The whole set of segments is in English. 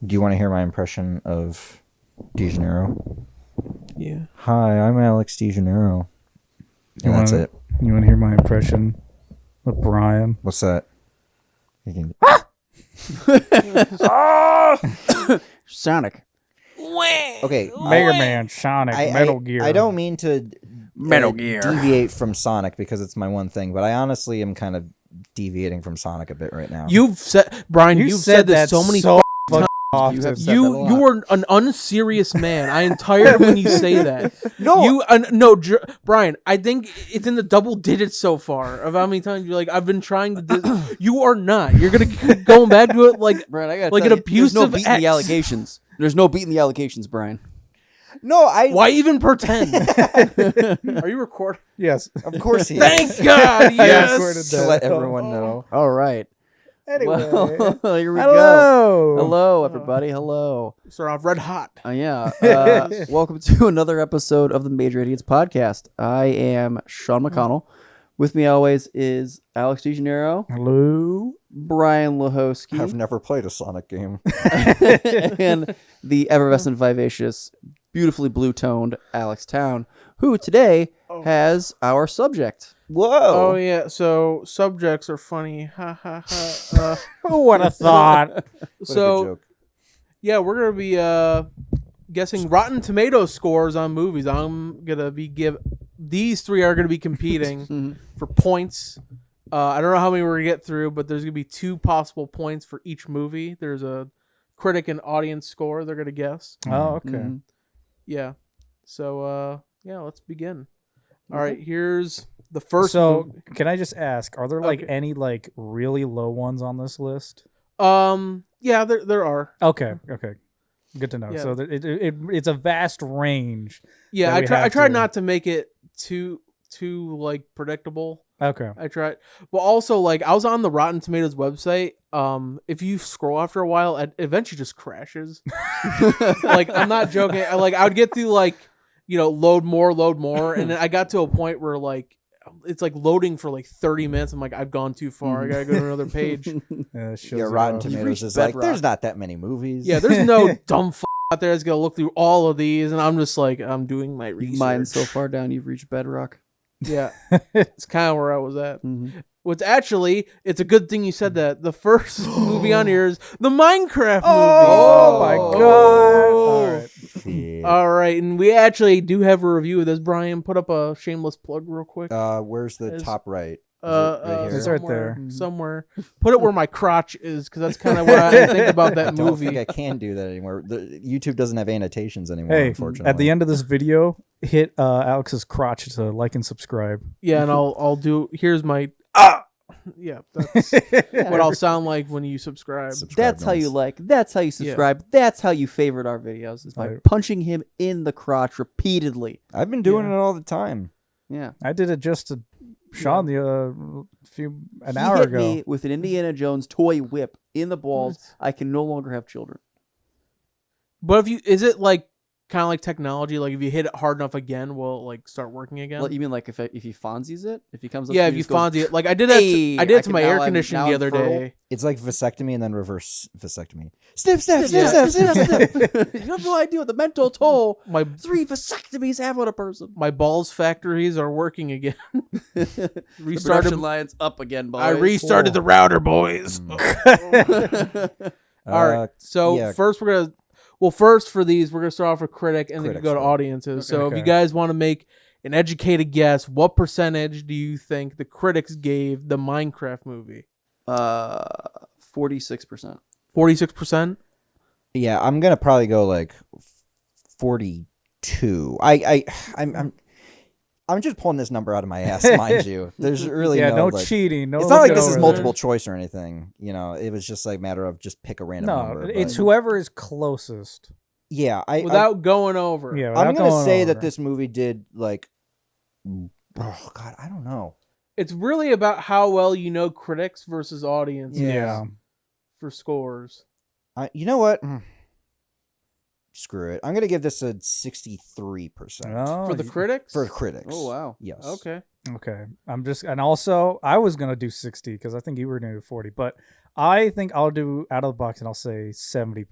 Do you want to hear my impression of DeGeneiro? Yeah. Hi, I'm Alex DeGeneiro. And that's it. You want to hear my impression of Brian? What's that? You can... Sonic. Okay. Mega Man, Sonic, Metal Gear. I don't mean to Metal Gear. deviate from Sonic because it's my one thing, but I honestly am kind of deviating from Sonic a bit right now. You've said, Brian, you've said this so many so times. You have said that a You lot. you are an unserious man. I am tired when you say that. Brian. I think it's in the double digits so far of how many times you're like, I've been trying to. You are not. You're gonna keep going back to it like Brian, I gotta like tell an you, there's no abusive beating ex. the allegations. There's no beating the allegations, Brian. No, I. Why even pretend? Are you recording? Yes. Of course he is. Thank God. Yes. recorded To that. let everyone know. All right. Anyway. Well, here we go. Hello. Hello, everybody. Hello. Start off red hot. Yeah. Welcome to another episode of the Major Idiots podcast. I am Sean McConnell. With me always is Alex DeGeneiro, Hello. Brian Lahosky, I've never played a Sonic game. and the effervescent, vivacious, beautifully blue-toned Alex Town, who today has our subject. Oh Whoa. yeah. So subjects are funny. Ha ha ha. Who would have thought? What a good So joke. yeah, we're gonna be guessing Rotten Tomatoes scores on movies. I'm gonna be these three are gonna be competing for points. I don't know how many we're gonna get through, but there's gonna be 2 possible points for each movie. There's a critic and audience score they're gonna guess. Oh, okay. Mhm. Yeah. So yeah, let's begin. All right, here's the first. So, movie. can I just ask, are there like Okay. any like really low ones on this list? Yeah, there are. Okay. Good to know. Yeah. So it's a vast range. Yeah, that we I have tried to- not to make it too like predictable. Okay. I tried, but also like I was on the Rotten Tomatoes website. If you scroll after a while, it eventually just crashes. Like I'm not joking. I would get through like load more, and then I got to a point where like it's like loading for like 30 minutes. I'm like, I've gone too far. I gotta go to another page. Yeah, it shows Yeah, it Rotten off. Tomatoes reached is like, bedrock. there's not that many movies. Yeah, there's no dumb out there that's gonna look through all of these, and I'm just like, I'm doing my research. Mine's so far down, you've reached bedrock. Yeah, it's kind of where I was at. Mhm. What's actually, it's a good thing you said that. The first movie on here is the Minecraft movie. Oh my god! All right. Shit. All right, and we actually do have a review of this. Brian, put up a shameless plug real quick. Where's the Is- top right? Is it right here? It's right somewhere, there. somewhere. Put it where my crotch is, because that's kind of what I think about I that don't movie. think I can do that anymore. YouTube doesn't have annotations anymore, Hey, unfortunately. at the end of this video, hit Alex's crotch to like and subscribe. Yeah, and I'll do. Here's my Yeah, that's what I'll sound like when you subscribe. That's how you like. That's how you subscribe. That's how you favorite our videos, is by Right. punching him in the crotch repeatedly. I've been doing Yeah. it all the time. Yeah. I did it just to Sean an He hour hit ago. me with an Indiana Jones toy whip in the balls. I can no longer have children. But is it like kind of like technology? Like if you hit it hard enough again, will it like start working again? Well, you mean like if he Fonzies it? If he comes up Yeah, to if you just goes, Fonzie it. Like I did that. "Hey, I did I it to can- my now air I'm- conditioning now the I'm other fertile." day. It's like vasectomy and then reverse vasectomy. Snip, snap, snip, Yeah. snap, snip, snip. You have no idea what the mental toll My 3 vasectomies have on a person. my balls factories are working again. The Restarted. production line's up again, boys. I restarted the router, boys. All right. So yeah. first first for these, we're gonna start off with critic and then Critics, go to yeah. audiences. So if you Okay. guys want to make an educated guess, what percentage do you think the critics gave the Minecraft movie? 46%. 46%. Yeah, I'm gonna probably go like 42. I'm just pulling this number out of my ass, mind you. There's really Yeah, no like, cheating. No it's not like looking this is over multiple choice or anything. It was just like a matter of just pick a there. random No, number. it's but- whoever is closest. Yeah, Without going over. Yeah, I'm without gonna going say over. that this movie did like. Oh God, I don't know. It's really about how well you know critics versus audience Yeah. for scores. You know what? Screw it. I'm gonna give this a 63% Oh, For the critics? for critics. Oh, wow. Yes. Okay. Okay. And also I was gonna do 60 because I think you were gonna do 40, but I think I'll do out of the box, and I'll say 70%.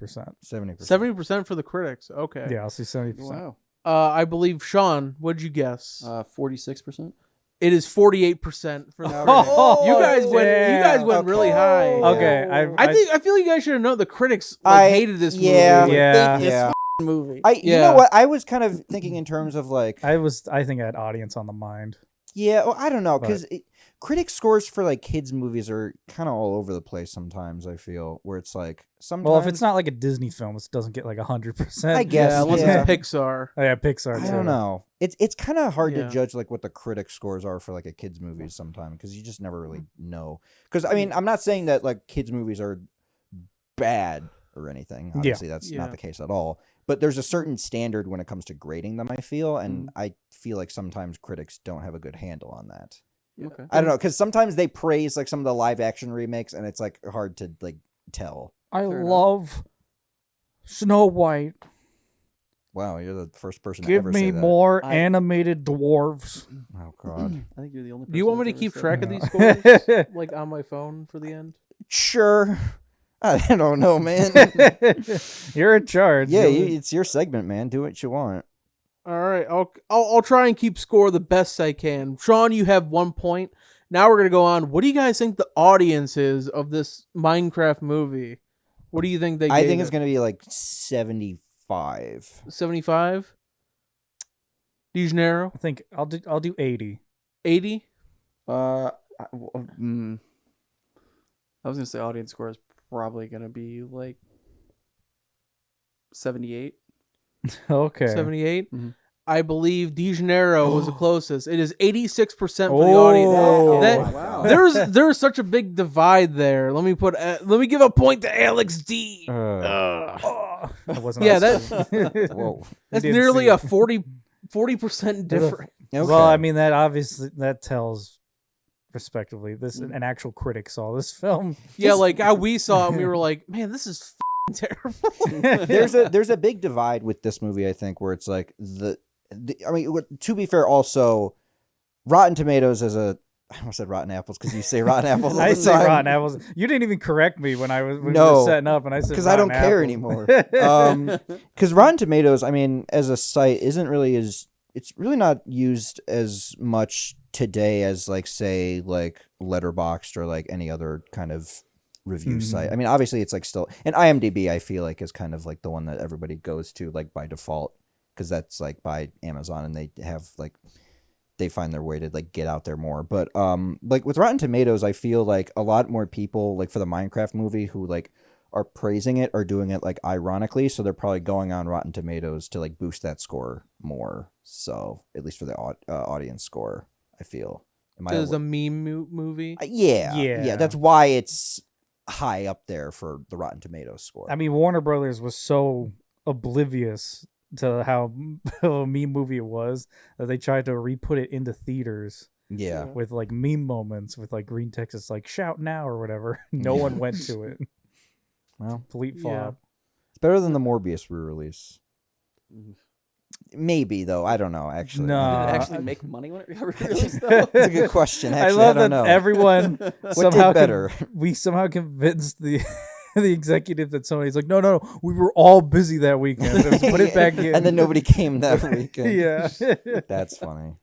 70%. 70% for the critics. Okay. Yeah, I'll say 70%. Wow. I believe Sean. What'd you guess? 46%. It is 48% for the critics. Oh, you guys went. You guys damn. went really high. Okay, I feel you guys should have known the critics I hated this movie. yeah. Yeah. Yeah. Movie. You Yeah. know what? I was kind of thinking in terms of like, I think I had audience on the mind. yeah, well, I don't know, But- because critic scores for like kids movies are kind of all over the place sometimes. I feel where it's like sometimes. Well, if it's not like a Disney film, it doesn't get like 100%. I guess, Yeah, unless yeah. it's Pixar. Oh, yeah, Pixar. I too. don't know. It's kind of hard Yeah. to judge like what the critic scores are for like a kids movie sometimes because you just never really know. Because I mean, I'm not saying that like kids movies are bad or anything. Obviously, that's Yeah. not the case at all. But there's a certain standard when it comes to grading them. I feel, and I feel like sometimes critics don't have a good handle on that. Okay. I don't know because sometimes they praise like some of the live action remakes, and it's like hard to like tell. I Fair enough. love Snow White. Wow, you're the first person to Give ever me say that. more I- animated dwarves. Oh God. I think you're the only. Do you person want me to that's keep ever track said of that. these scores, like on my phone for the end? Sure. I don't know, man. You're in charge. Yeah, You'll- it's your segment, man. Do what you want. All right, I'll try and keep score the best I can. Sean, you have 1 point. Now we're gonna go on. What do you guys think the audience is of this Minecraft movie? What do you think they? I gave think it's it? gonna be like 75. 75. De Janeiro, I think I'll do 80. 80. I was gonna say audience score is probably gonna be like 78. Okay. 78. Mhm. I believe De Janeiro was the closest. It is 86% for the Oh. audience. That- wow. There's such a big divide there. Let me give a point to Alex D. Oh, that wasn't Yeah, us. Whoa. That's didn't nearly see a it. 40% difference. Okay. Well, I mean that obviously that tells respectively this an actual critic saw this film. Yeah, like how we saw it, and we were like, man, this is terrible. there's a big divide with this movie, I think, where it's like I mean, to be fair, also Rotten Tomatoes as a I almost said Rotten Apples because you say Rotten Apples all I the say time. Rotten Apples. You didn't even correct me when we No, were setting up, and I said because I don't Rotten care Apples. anymore. Because Rotten Tomatoes, I mean, as a site, isn't really it's really not used as much today as like say like Letterboxd or like any other kind of review site. I mean, obviously it's like still, and IMDb I feel like is kind of like the one that everybody goes to like by default because that's like by Amazon and they have like they find their way to like get out there more. But like with Rotten Tomatoes, I feel like a lot more people like for the Minecraft movie who like are praising it are doing it like ironically, so they're probably going on Rotten Tomatoes to like boost that score more. So at least for the audience score, I feel. There's a meme movie. Yeah. That's why it's high up there for the Rotten Tomatoes score. I mean, Warner Brothers was so oblivious to how a meme movie it was that they tried to re-put it into theaters yeah. with like meme moments with like green text. It's like shout now or whatever. No one went to it. Well, Complete Yeah. flop. it's better than the Morbius re-release. Maybe though. I don't know. Actually, No. Did it actually make money when it released though? That's a good question. Actually, I love don't that know. everyone What somehow did better? we somehow convinced the the executive that Sony's like, no, we were all busy that weekend. Just put it back in. And then nobody came that weekend. Yeah. That's funny.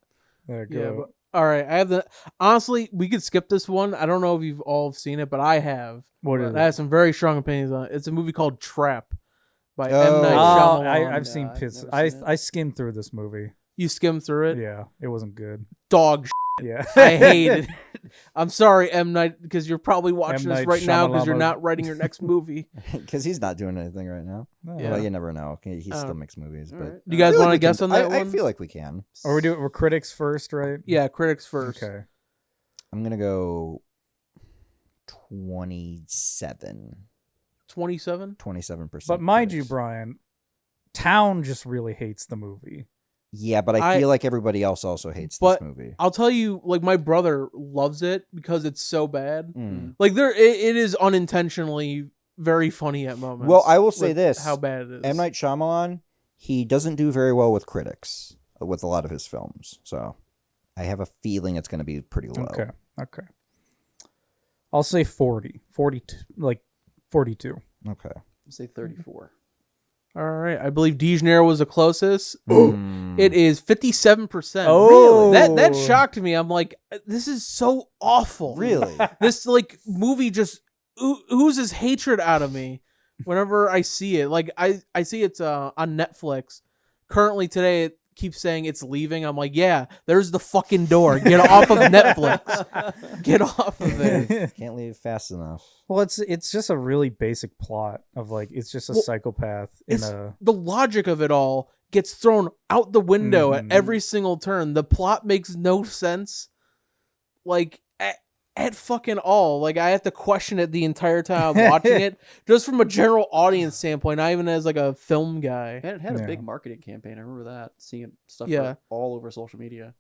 There you Yeah, go. but all right. I have honestly, we could skip this one. I don't know if you've all seen it, but I have. What is I it? have some very strong opinions on it. It's a movie called Trap by Oh. M Night Oh, Shyamalan. I've seen I've bits. never I seen it. I skimmed through this movie. You skimmed through it. Yeah, it wasn't good. Dog. Yeah, I hated it. I'm sorry, M Night, because you're probably watching this Night right now because you're Shyamalan. not writing your next movie. Because he's not doing anything right now. Yeah. Well, you never know. He Oh. still makes movies, but Alright. Do you guys I feel want to we guess can- on that I one? feel like we can. Or we're critics first, right? Yeah, critics first. Okay. I'm gonna go 27. 27. 27%. But mind you, critics. Brian, Town just really hates the movie. Yeah, but I feel like everybody else also hates But- this movie. I'll tell you, like my brother loves it because it's so bad. Mm. Like it is unintentionally very funny at moments. Well, I will say with this. how bad it is. M. Night Shyamalan, he doesn't do very well with critics with a lot of his films. So I have a feeling it's going to be pretty low. Okay. I'll say 40. 42, like 42. Okay. I'll say 34. All right, I believe De Janeiro was the closest. Mm. It is 57%. Oh. That shocked me. I'm like, this is so awful. Really? This like movie just oozes hatred out of me whenever I see it. Like I see it's on Netflix. Currently today it keeps saying it's leaving. I'm like, yeah, there's the fucking door. Get off of Netflix. Get off of it. Can't leave fast enough. Well, it's just a really basic plot of like it's just a Well, psychopath in It's a the logic of it all gets thrown out the window at Mhm. every single turn. The plot makes no sense. Like at fucking all. Like I have to question it the entire time I'm watching it, just from a general audience standpoint, not even as like a film guy. And it had a Yeah. big marketing campaign. I remember that. Seeing stuff Yeah. all over social media.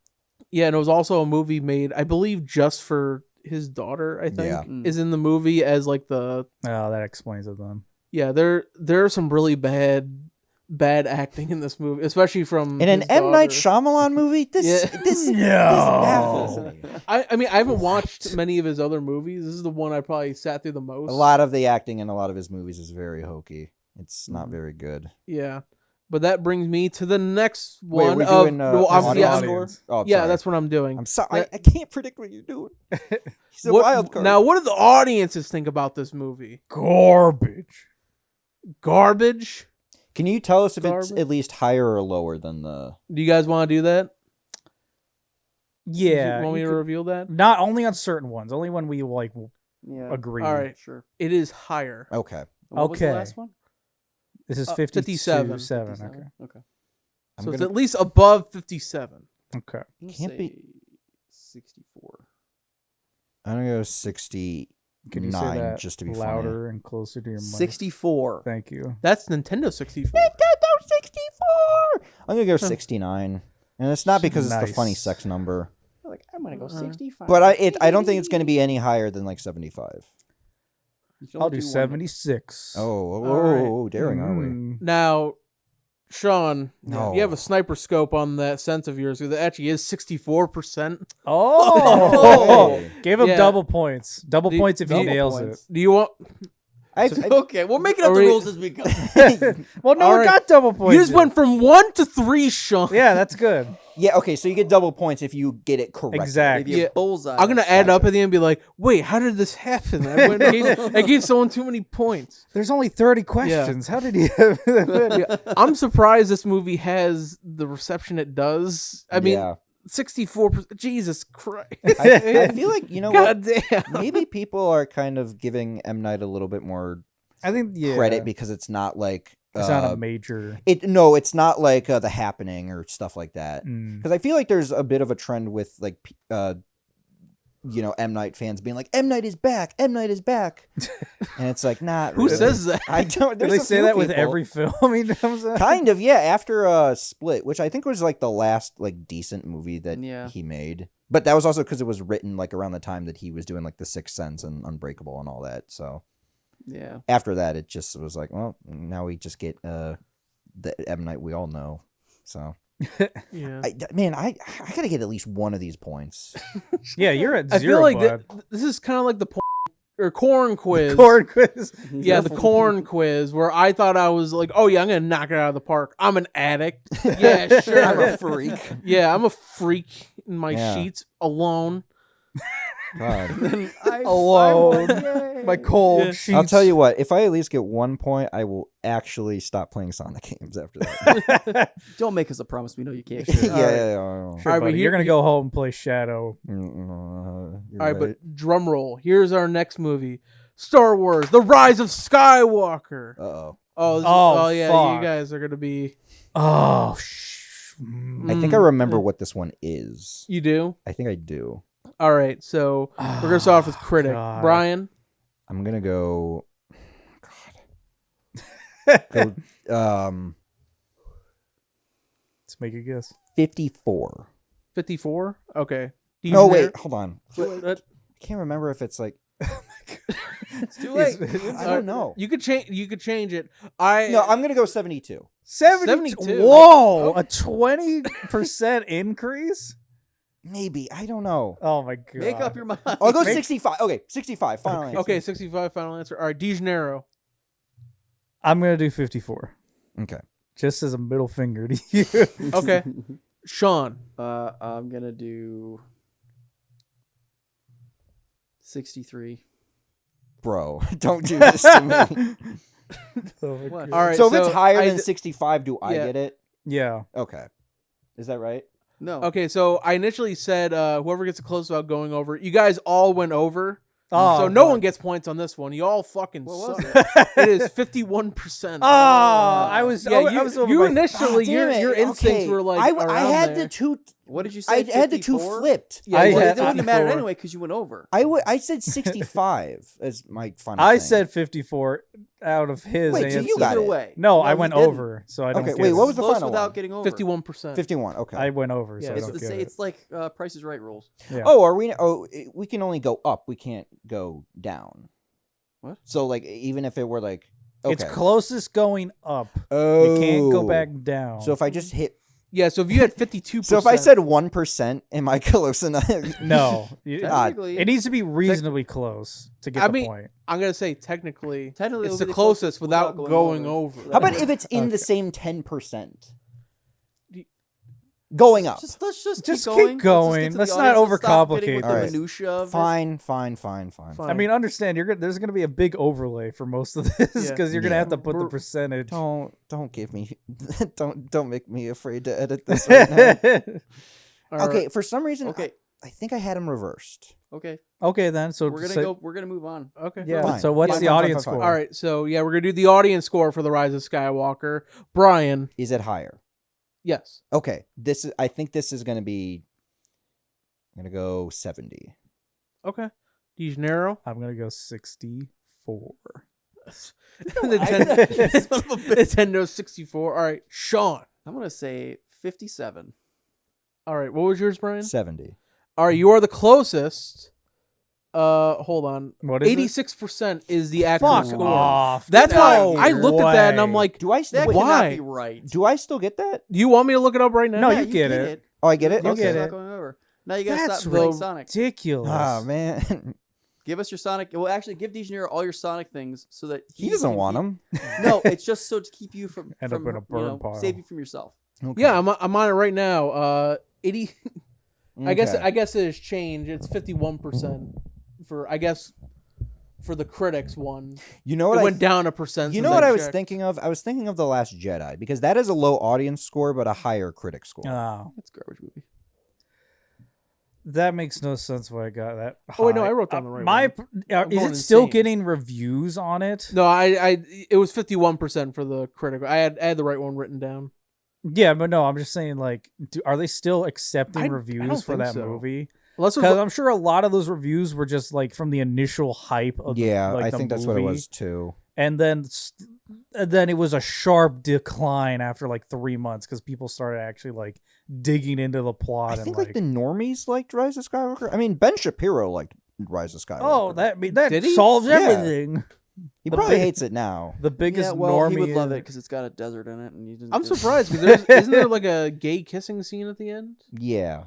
Yeah, and it was also a movie made, I believe, just for his daughter. I think Yeah. Mm. is in the movie as like the that explains it then. yeah. There are some really bad acting in this movie, especially from In an his M. Night daughter. Shyamalan movie? This baffles me. I mean, I haven't watched many of his other movies. This is the one I probably sat through the most. A lot of the acting in a lot of his movies is very hokey. It's not Mm-hmm. very good. Yeah. But that brings me to the next Wait, one. we're of, doing, well, I'm- audience yeah, score? Oh, yeah, sorry. that's what I'm doing. I'm sorry. That- I can't predict what you're doing. He's a What- wild card. Now, what do the audiences think about this movie? Garbage. Garbage? Can you tell us if it's Garbage? at least higher or lower than the? Do you guys want to do that? Yeah. You want me you to could- reveal that? not only on certain ones, only when we like Yeah. agree. All right. Sure. It is higher. Okay. What was the Okay. last one? This is 57. 57. 57? Okay. I'm So it's gonna- at least above 57. Okay. I'm gonna Can't be- say 64. I'm gonna go 69 Can you say that just to be louder and closer to your mic? 64. Thank you. That's Nintendo 64. funny. Nintendo 64. I'm gonna go 69, and it's not because it's the funny Nice. sex number, Like, I'm gonna go 65. but I don't think it's gonna be any higher than like 75. You can I'll only do one. 76. Oh, daring, are we? Mm. Now, Sean, No. you have a sniper scope on that sense of yours. That actually is 64%. Oh, Hey. give him Yeah. double points. Double Do- points if he double nails points. Do you want? Okay, we're making up Are the we- rules as we go. it. Well, no All one right. got double points. You just yet. went from 1 to 3, Sean. Yeah, that's good. Yeah, okay, so you get double points if you get it correct. If Exactly. you Yeah. bullseye. I'm gonna add up at the end and be like, "Wait, how did this happen? I gave someone too many points." There's only 30 questions. How did he have Yeah, I'm surprised this movie has the reception it does. I mean, Yeah. 64%. Jesus Christ! I feel like, you know what? God damn. Maybe people are kind of giving M. Night a little bit more I think credit because it's not like it's not a major. it's not like The Happening or stuff like that. Mm. Because I feel like there's a bit of a trend with like M. Night fans being like, M. Night is back, M. Night is back, and it's like, not Who really. says that? I don't. Do There's they a say few that with people. every film he comes out? Kind of, yeah. After Split, which I think was like the last like decent movie that Yeah. he made, but that was also because it was written like around the time that he was doing like The Sixth Sense and Unbreakable and all that. So Yeah. after that, it just was like, well, now we just get the M. Night we all know. So Yeah. I gotta get at least one of these points. Yeah, you're at I zero. feel like bud. this is kind of like the corn quiz. Corn quiz. Yeah, the corn quiz where I thought I was like, oh yeah, I'm gonna knock it out of the park. I'm an addict. Yeah, sure. I'm a freak. Yeah, I'm a freak in my Yeah. sheets alone. God. Alone. My cold Yeah. sheets. I'll tell you what, if I at least get 1 point, I will actually stop playing Sonic games after that. Don't make us a promise we know you can't. yeah, keep. yeah, yeah. All Sure, right, but buddy, here- you're gonna go home and play Shadow. All right, but drum roll. Here's our next movie: Star Wars: The Rise of Skywalker. Uh-oh. Oh, yeah, fuck. you guys are gonna be. Oh, I think I remember what this one is. You do. I think I do. All right, so we're gonna start off with critic God. Brian. I'm gonna go. God. Go. Let's make a guess. 54. 54. Okay. Do you No, hear- wait, hold on. What? I can't remember if it's like. It's too late. I don't know. You could change. You could change it. I No, I'm gonna go 72. 72. 72. Whoa, a 20% increase. Maybe. I don't know. Oh my god. Make up your mind. I'll go 65. Okay, 65. Final answer. Okay, 65 final answer. All right, De Janeiro. I'm gonna do 54. Okay. Just as a middle finger to you. Okay. Sean. I'm gonna do 63. Bro, don't do this to me. Oh my What? God. All right. So if it's higher I than d- 65, do I Yeah. get it? Yeah. Okay. Is that right? No. Okay, so I initially said whoever gets the closest without going over. You guys all went over. Oh, so no God. one gets points on this one. You all fucking What suck. was it? It is 51%. Oh, I was. Yeah, I was over you by- initially your instincts were like I around had there. the two. What did you say? I had the two 54? flipped. Yeah, I you Well, had it wouldn't have mattered 54. anyway because you went over. I said 65 as my final. I thing. said 54 out of his Wait, so answer. you got Either it. way. No, I you went didn't. over, so I don't Okay, get wait, it. what was the Close final without one? getting over. 51%. 51. Okay. I went over, so Yeah, I It's don't the get same. it. It's like Price is Right rules. Yeah. Oh, are we? Oh, we can only go up. We can't go down. What? So like, even if it were like, okay. It's closest going up. Oh, You can't go back down. So if I just hit, Yeah, so if you had 52%. so if I said 1%, am I close enough? no, Technically, it needs to be reasonably close to get I the mean, point. I'm going to say technically it it's would the be closest without going over. How about if it's in the same 10%? Going up. Let's just Just keep keep going. going. Let's Let's get to not the audience. Let's stop getting overcomplicate with this. the Alright. minutia of it. Fine. Fine. I mean, understand there's going to be a big overlay for most of this Yeah. because you're going to Yeah. have to put the We're- percentage. Don't give me, don't make me afraid to edit this right now. All right. Okay, for some reason, Okay. I think I had him reversed. Okay. Okay, then. So We're gonna so- go. We're gonna move on. Okay. Yeah. Fine. So what's Fine, the fine, audience fine, fine. score? All right, so yeah, we're going to do the audience score for The Rise of Skywalker. Brian. Is it higher? Yes. Okay, I think this is going to be. I'm going to go 70. Okay. De Janeiro. I'm going to go 64. Nintendo 64. All right, Sean. I'm gonna say 57. All right, what was yours, Brian? 70. All right, you are the closest. Hold on. What is it? 86% is the actual Fuck score. off. That's No why I looked at that and I'm way. like, Do I That still? Why? cannot be right. Do I still get that? do you want me to look it up right now? No, Yeah, you get it. Oh, I get it. You Okay. get Not it. going over. Now you gotta That's stop playing Sonic. ridiculous. Ah man, Give us your Sonic. Well, actually, give De Janeiro all your Sonic things so that he doesn't can want keep- them. No, it's just so to keep you from End up from, in a burn you know, pile. save you from yourself. Okay. Yeah, I'm on it right now. 80. I guess Okay. it has changed. It's 51% for for the critics one. You know It what? went down a percent. You since know what I was checked. thinking of? I was thinking of The Last Jedi because that is a low audience score but a higher critic score. Oh, It's a garbage movie. that makes no sense why I got that. Oh, wait, no, high. I wrote down the right my, one. Is going it still insane. getting reviews on it? No, it was 51% for the critical. I had the right one written down. Yeah, but no, I'm just saying, like, are they still accepting I don't reviews for think that so. movie? Unless it Because was, I'm sure a lot of those reviews were just like from the initial hype of the, Yeah, like, I the think that's what it movie. was too. And then it was a sharp decline after like 3 months because people started actually like digging into the plot. I and think like the normies liked Rise of Skywalker. I mean, Ben Shapiro liked Rise of Skywalker. oh, that Did he? solves Yeah. everything. he the probably big- hates it now. The biggest Yeah, well, normie. he would love in- it because it's got a desert in it, and you just. I'm surprised because isn't there like a gay kissing scene at the end? Yeah,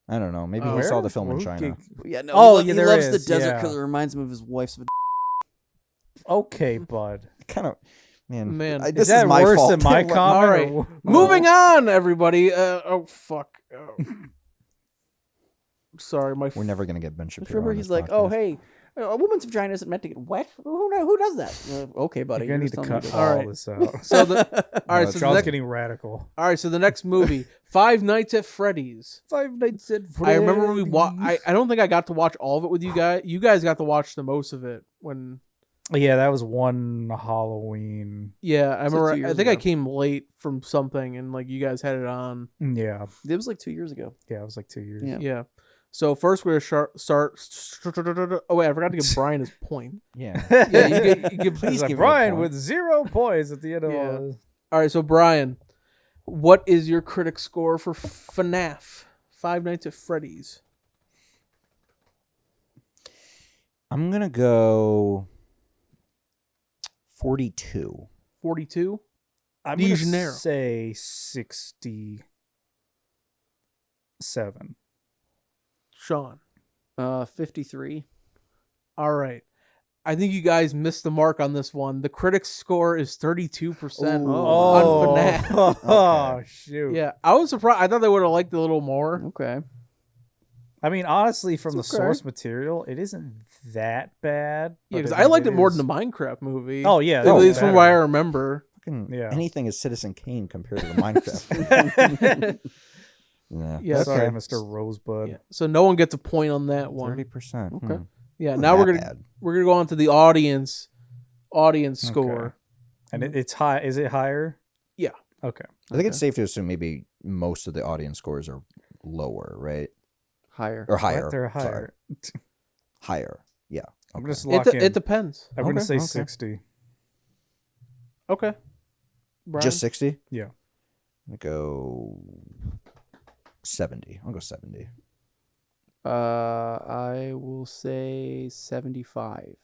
I don't know. Maybe he Where? saw the film in Okay. China. Yeah, no. Oh, he yeah, he there loves is, the desert yeah. because it reminds him of his wife's. Okay, bud. Kind of, man. Man. This Is that my worse fault. than my Don't let- comment? All right. or- Moving on, everybody. Oh fuck. Oh. Sorry, my. We're never gonna get Ben Shapiro. Remember, on he's this like, podcast. "Oh, hey, a woman's vagina isn't meant to get wet. Who does that?" Okay, buddy. You're gonna you're need to just cut telling all All right. this out. So the all right. No, So the Charles next, getting radical. all right. So the next movie, Five Nights at Freddy's. 5 Nights at I remember when we I don't think I got to watch all of it with you guys. You guys got to watch the most of it when. Yeah, that was one Halloween. Yeah, I So 2 remember. years I think I ago. came late from something, and like you guys had it on. Yeah, It was like 2 years ago. yeah, it was like 2 years. Yeah. Yeah. So first we're gonna start. Oh wait, I forgot to give Brian his point. Yeah. Yeah, you give. Please It's like give me a Brian point. with 0 points at the end of Yeah. all this. All right, so Brian, what is your critic score for FNAF? Five Nights at Freddy's. I'm gonna go 42. 42. I'm De gonna Janeiro. say 67. Sean. 53. All right. I think you guys missed the mark on this one. The critics' score is 32% Ooh. on FNAF. Oh, Okay. shoot. Yeah, I was surprised. I thought they would have liked it a little more. Okay. I mean, honestly, from the It's okay. source material, it isn't that bad. Yeah, but because I I liked it think more is- than the Minecraft movie. Oh, yeah. At that was least from better. what I remember. Fucking Yeah. anything is Citizen Kane compared to the Minecraft. Yeah. Yeah, Sorry, Okay. Mr. Rosebud. Yeah. So no one gets a point on that one. 30%. Okay. Yeah. Now we're gonna go on to the audience score. And it's high. Is it higher? Yeah. Okay. I think it's safe to assume maybe most of the audience scores are lower, right? Higher. Or higher. What? They're Sorry. higher. Higher. Yeah. I'm Okay. just lock in. It depends. I'm going to Okay, say okay. 60. Okay. Brian? Just 60? Yeah. I'll go 70. I'll go 70. I will say 75.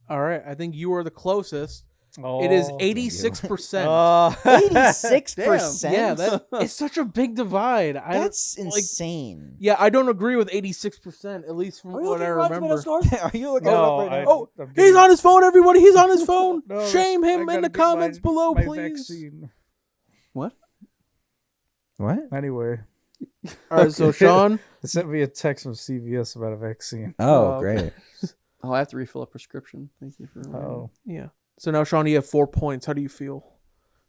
All right. I think you are the closest. Oh, It is 86%. 86%? Yeah, it's such a big divide. That's like- insane. Yeah, I don't agree with 86%, at least from what I remember. Are you looking No, it up right I- now? Oh, I'm he's getting- on his phone, everybody. He's on his phone. No, Shame I him in gotta the get my- comments below, my please. vaccine. What? What? Anyway, All right, so Sean, they sent me a text from CVS about a vaccine. Oh, Oh, great. Oh, I have to refill a prescription. Thank you for Oh, yeah. So now, Sean, you have 4 points. How do you feel? How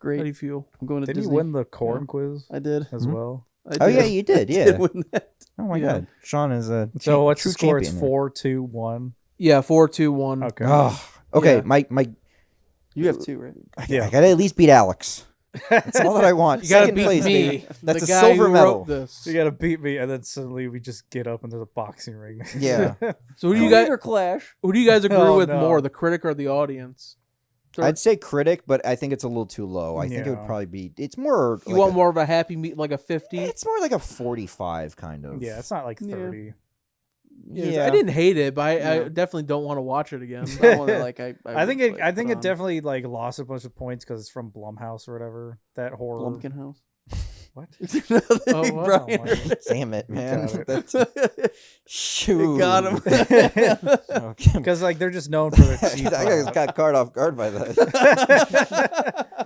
Great. do you feel? I'm going to did you Disney. win the corn quiz I did. as Mhm. well? I Oh, did. yeah, you did. I Yeah. did win that. Oh, my Yeah. God. Sean is a So what's the true score? It's champion here. 4-2-1. Yeah, 4, 2, 1. Okay. Oh, okay. Yeah. My You have 2, right? Yeah. I gotta at least beat Alex. That's all that I want. You gotta Second beat place, me. baby. That's the a guy silver who medal. wrote this. You gotta beat me, and then suddenly we just get up into the boxing ring. Yeah. So who do you guys? Creator Clash. Who do you guys agree Oh, with no. more, the critic or the audience? So I'd say critic, but I think it's a little too low. I think it would Yeah. probably be. It's more. you like want a- more of a happy meet, like a 50? It's more like a 45 kind of. Yeah, it's not like Yeah. 30. Yeah, I didn't hate it, but I Yeah. definitely don't want to watch it again. It's not one that, like, I think would, it. like, I think put it on. definitely like lost a bunch of points because it's from Blumhouse or whatever. That horror. Blumpkin House. What? Oh, wow. Brian. Damn it, man. Got it. That's, shoot. Got him. Okay. Because like they're just known for their I cheap. just got caught off guard by that.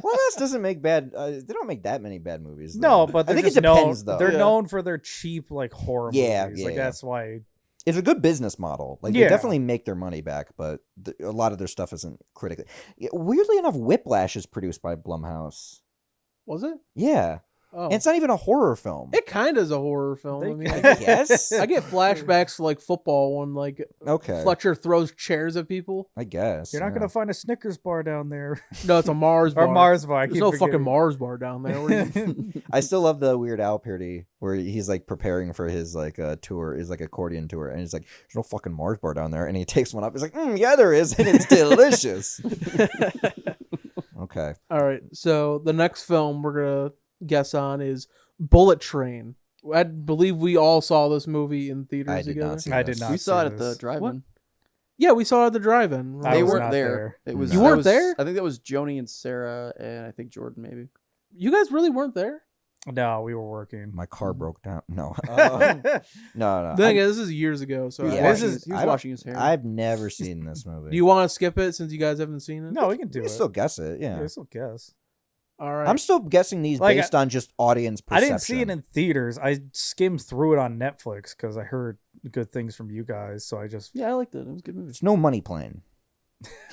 Blumhouse doesn't make bad. They don't make that many bad movies. No, though. but I they're think just it depends, known. though. They're Yeah. known for their cheap like horror Yeah, movies. yeah, Like yeah. that's why. It's a good business model. Like they Yeah. definitely make their money back, but a lot of their stuff isn't critically. Yeah, weirdly enough, Whiplash is produced by Blumhouse. Was it? Yeah, Oh, and it's not even a horror film. it kind of is a horror film. They I mean, can- I, Yes. I get flashbacks to like football when like Okay, Fletcher throws chairs at people. I guess You're not yeah. gonna find a Snickers bar down there No, it's a Mars bar. or Mars bar. I There's keep no forgetting. fucking Mars bar down there. What do you- I still love the Weird Al parody where he's like preparing for his like tour, his like accordion tour, and he's like, "There's no fucking Mars bar down there," and he takes one up. He's like, "Yeah, there is, and it's delicious." Okay, All right, so the next film we're gonna guess on is Bullet Train. I believe we all saw this movie in theaters I did together. not see. I this. did not. We saw it at the this. drive-in. Yeah, we saw it at the drive-in. I They was weren't not there. there. It was You that weren't was- there? I think that was Joni and Sarah, and I think Jordan maybe. You guys really weren't there? No, we were working. My car broke down. No, The no. thing is, this is years ago, so Yeah, He was this washing is- his- he I was don't- washing his hair. I've never seen this movie. do you want to skip it since you guys haven't seen it? No, we can do You it. can still guess it? Yeah, Yeah. we still guess. All right. I'm still guessing these Like, based on just audience I perception. didn't see it in theaters. I skimmed through it on Netflix because I heard good things from you guys. So I just Yeah, I liked it. It was a good movie. It's no money plane.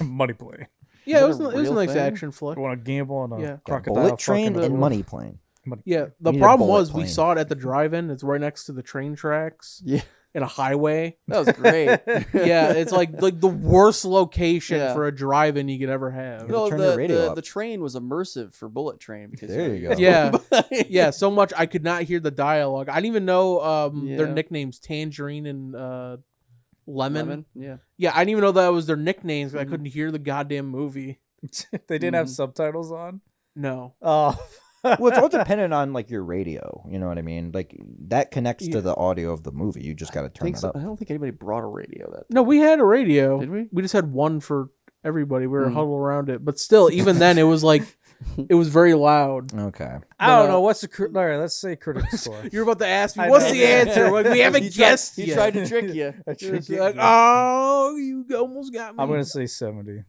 money play. yeah, Is it it was, a it was a real nice thing? action flick. You want to gamble on a Yeah. crocodile? Bullet train fucking- and money plane. Yeah, the You need a problem bullet was we plane. saw it at the drive-in. It's right next to the train tracks Yeah, in a highway. that was great. Yeah, it's like the worst location Yeah. for a drive-in you could ever have. You know, Turn your radio the up. the train was immersive for Bullet Train because There you go. Yeah. Yeah, so much I could not hear the dialogue. I didn't even know their Yeah. nicknames, Tangerine and Lemon. Yeah. Yeah, I didn't even know that was their nicknames. 'Cause I Mhm. couldn't hear the goddamn movie. They didn't have Mhm. subtitles on. No. Oh, Well, it's all dependent on like your radio. You know what I mean? Like that connects Yeah. to the audio of the movie. You just got to I turn think it so. up. I don't think anybody brought a radio that. No, we had a radio. Did we? We just had one for everybody. We were Mm. huddled around it. But still, even then, it was like It was very loud. Okay. I don't know what's the all right. Let's say critic score. You're about to ask me, I what's know. the answer? Like, we haven't guessed He yet. tried to trick you. It's like, oh, you almost got me. I'm gonna say 70.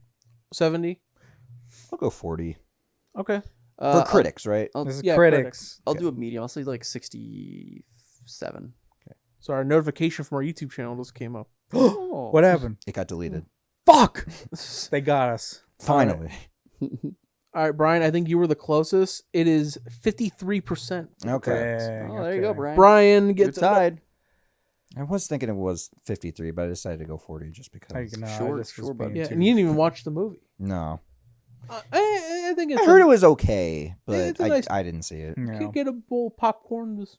70. I'll go 40 Okay. for critics, right? I'll, This is Yeah, critics. I'll do a medium. I'll say like 67. So our notification from our YouTube channel just came up. Oh. What happened? It got deleted. Fuck! They got us. Finally. All right, Brian, I think you were the closest. It is 53%. Okay. Dang, Oh, there you go, okay. Brian. Brian You're gets tied. I was thinking it was 53, but I decided to go 40 just because. No, Sure, I just was sure, being bud. Yeah, too- and you didn't even watch the movie. No. I think it's I heard it was okay, but it's a nice- I didn't see it. No. You get a bowl of popcorn. Just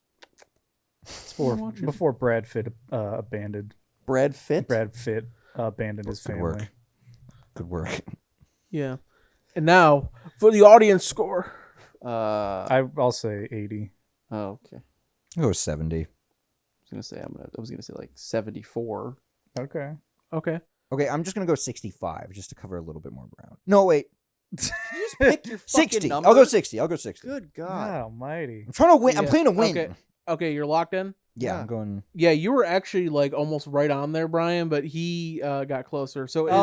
Before Brad Pitt abandoned Brad Pitt. abandoned his Good family. work. Good work. yeah. And now for the audience score. I'll say 80. Oh, okay. I'll go 70. I was gonna say like 74. Okay. Okay. Okay, I'm just gonna go 65 just to cover a little bit more ground. No, wait. Pick your 60. number. I'll go 60. I'll go 60. Good God God. almighty. I'm trying to win. I'm Yeah. playing to win. Okay. Okay, you're locked in? Yeah, Yeah. I'm going. Yeah, you were actually like almost right on there, Brian, but he got closer. So it is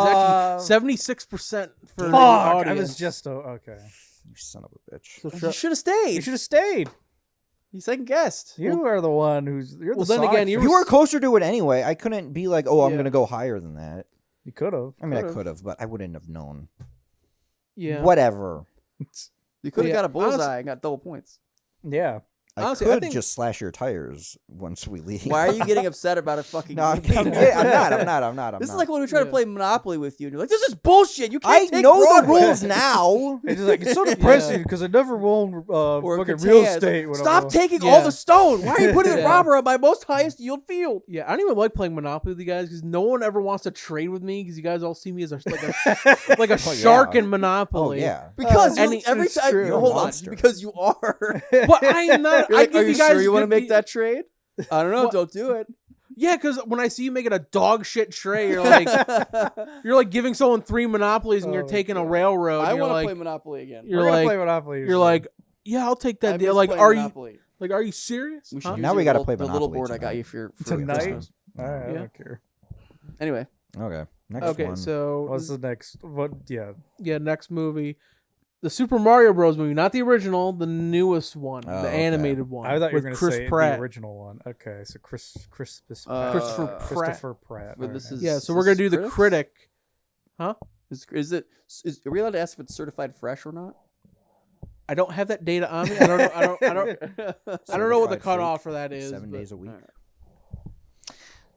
actually 76% for the Fuck! audience. I was just okay. You son of a bitch. So You should have stayed. You should have stayed. You second guessed. You are the one who's. You're well, the then Sonic again, you fan. You were closer to it anyway. I couldn't be like, oh, I'm Yeah. gonna go higher than that. You could have. I mean, I Could've. could have, but I wouldn't have known. yeah. Whatever. You could have Yeah, got a bullseye honestly- and got double points. Yeah. Honestly, I I could think- just slash your tires once we leave. Why are you getting upset about a fucking No, I'm, game? I'm not. This is like when we try to Yeah. play Monopoly with you, and you're like, "This is bullshit. You I can't take know the Broadway." rules now. It's just like it's so depressing because I never won Or fucking Catan. real It's like, estate. when I Stop was- taking Yeah. all the stone. Why are you putting the Yeah. robber on my most highest yield field? Yeah, I don't even like playing Monopoly with you guys because no one ever wants to trade with me because you guys all see me as like a Oh, shark yeah. in Oh Monopoly. yeah. Because and you, every it's time, true. hold on, Monster. because you are. But I'm not. You're I like, think are you guys sure you want to give make me- that trade? I don't know. What? Don't do it. Yeah, because when I see you making a dog shit tray, you're like giving someone 3 Monopolies and you're Oh, taking a God. railroad. I and you're want to like, play Monopoly again. You're We're gonna like- play Monopoly. you're like, yeah, I'll take I that deal. miss Like, playing are Monopoly. you serious? We should Huh? use Now your we gotta little- play the little Monopoly board I got tonight. you for tonight. Christmas. All right, I Yeah. don't care. Anyway, Okay. Next Okay, one. so What's the next? What? Yeah. yeah, next movie, the Super Mario Bros. Movie, not the original, the newest one, Oh, the okay. animated one. I thought you were with going to Chris say Pratt. the original one. Okay, so Christopher Christopher Pratt. Christopher Pratt. But this Okay. is- Yeah, so we're gonna do the critics? critic. Huh? Are we allowed to ask if it's certified fresh or not? I don't have that data on me. I don't know. I don't know what the Certified cutoff freak, for that is. 7 but- days a week.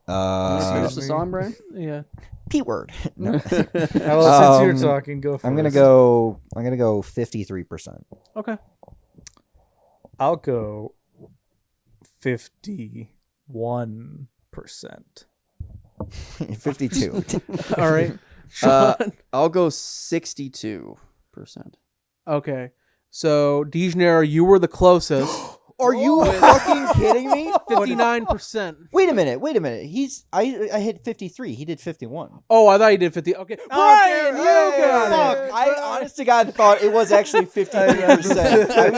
Finish the song, Brian. Yeah. P word. No. Well, since Um, you're talking, go for I'm it. gonna go 53%. Okay. I'll go 51%. 52. All right. Uh, Sean. I'll go 62%. Okay. So DeGeneres, you were the closest. Are you fucking kidding me? 59%. Wait a minute. I hit 53. He did 51. Oh, I thought you did 50. Okay. Brian, you got it. I honest to God thought it was actually 53%. I was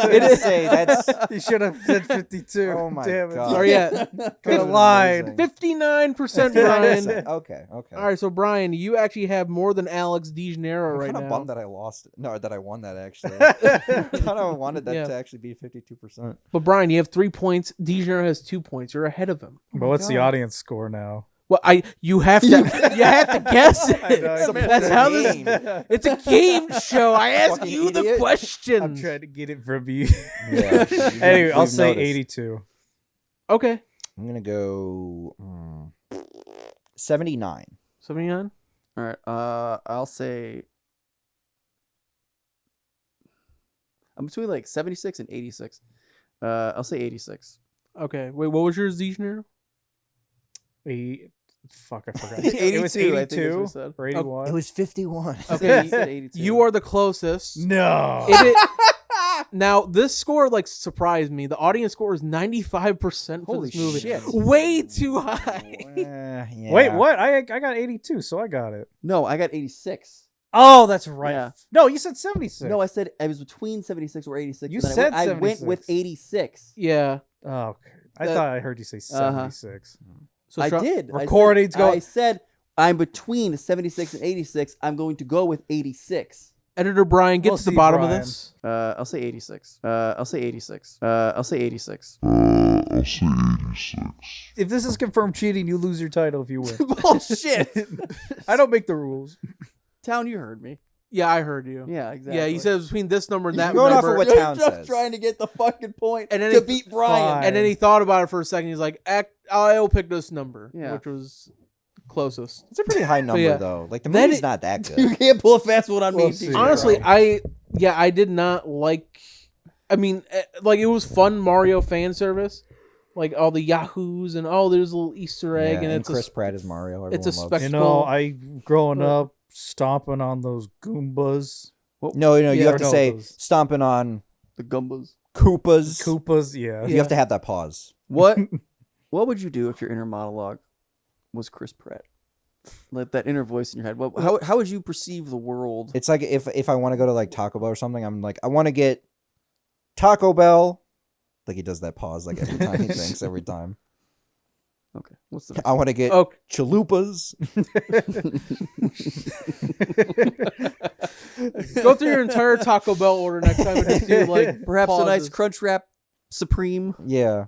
going to say that's. You should have said 52. Oh my Damn it. God. Sorry, yeah. Could have lied. 59%, Brian. Okay. All right, so Brian, you actually have more than Alex DeGeneres I'm right kind of now. bummed that I lost. No, that I won that actually. kind of wanted that Yeah. to actually be 52%. But Brian, you have 3 points. DeGeneres has 2 points. You're ahead of him. But what's the audience score now? Well, you have to guess it. know, That's how this. It's a game show. I ask Fucking you the idiot. question. I'm trying to get it from you. Yeah. Anyway, I'll We've say noticed. 82. Okay. I'm gonna go 79. 79. All right. I'll say I'm between like 76 and 86. I'll say 86. Okay. Wait, what was yours, DeGeneres? Fuck, I forgot. 82, It was I think is what 82 we said. or 81. It was 51. Okay. You said 82. You are the closest. No. Now, this score like surprised me. The audience score is 95% for Holy this movie. shit. Way too high. Yeah. Wait, what? I got 82, so I got it. No, I got 86. Oh, that's right. Yeah. No, you said 76. No, I said I was between 76 or 86. You and then said I went with 76. 86. Yeah. Oh, okay. I That- thought I heard you say 76. So I Sean- did. Recordings go- I said I'm between 76 and 86. I'm going to go with 86. Editor Brian, get We'll to the see, bottom Brian. of this. I'll say 86. I'll say 86. I'll say 86. I'll say 86. If this is confirmed cheating, you lose your title if you win. Bullshit. I don't make the rules. Town, you heard me. Yeah, I heard you. Yeah, exactly. Yeah, you said it was between this number and that You're going off number. of what You're Town just says. trying to get the fucking point And then to he- beat Brian. Fine. And then he thought about it for a second. He's like, I'll pick this number, Yeah. which was closest. It's a pretty high number yeah. though. Like the Then movie's it- not that You good. can't pull a fast one on We'll me. see. TJ. Honestly, I did not like. I mean, like it was fun Mario fan service, like all the Yahoos and there's a little Easter egg, Yeah, and and it's Chris Pratt is Mario. Everyone it's a loves. spec- You know, I growing up stomping on those Goombas, No, you Yeah, have to no, say those- stomping on The Gumbas. Koopas. Koopas. Yeah. You have to have that pause. What would you do if your inner monologue was Chris Pratt? Like that inner voice in your head. How would you perceive the world? It's like if I want to go to like Taco Bell or something, I'm like I want to get Taco Bell. Like he does that pause like every time he thinks every time. Okay. What's the I want to get Okay. chalupas. Go through your entire Taco Bell order next time and just do like perhaps a nice pauses. Crunch Wrap Supreme? Yeah,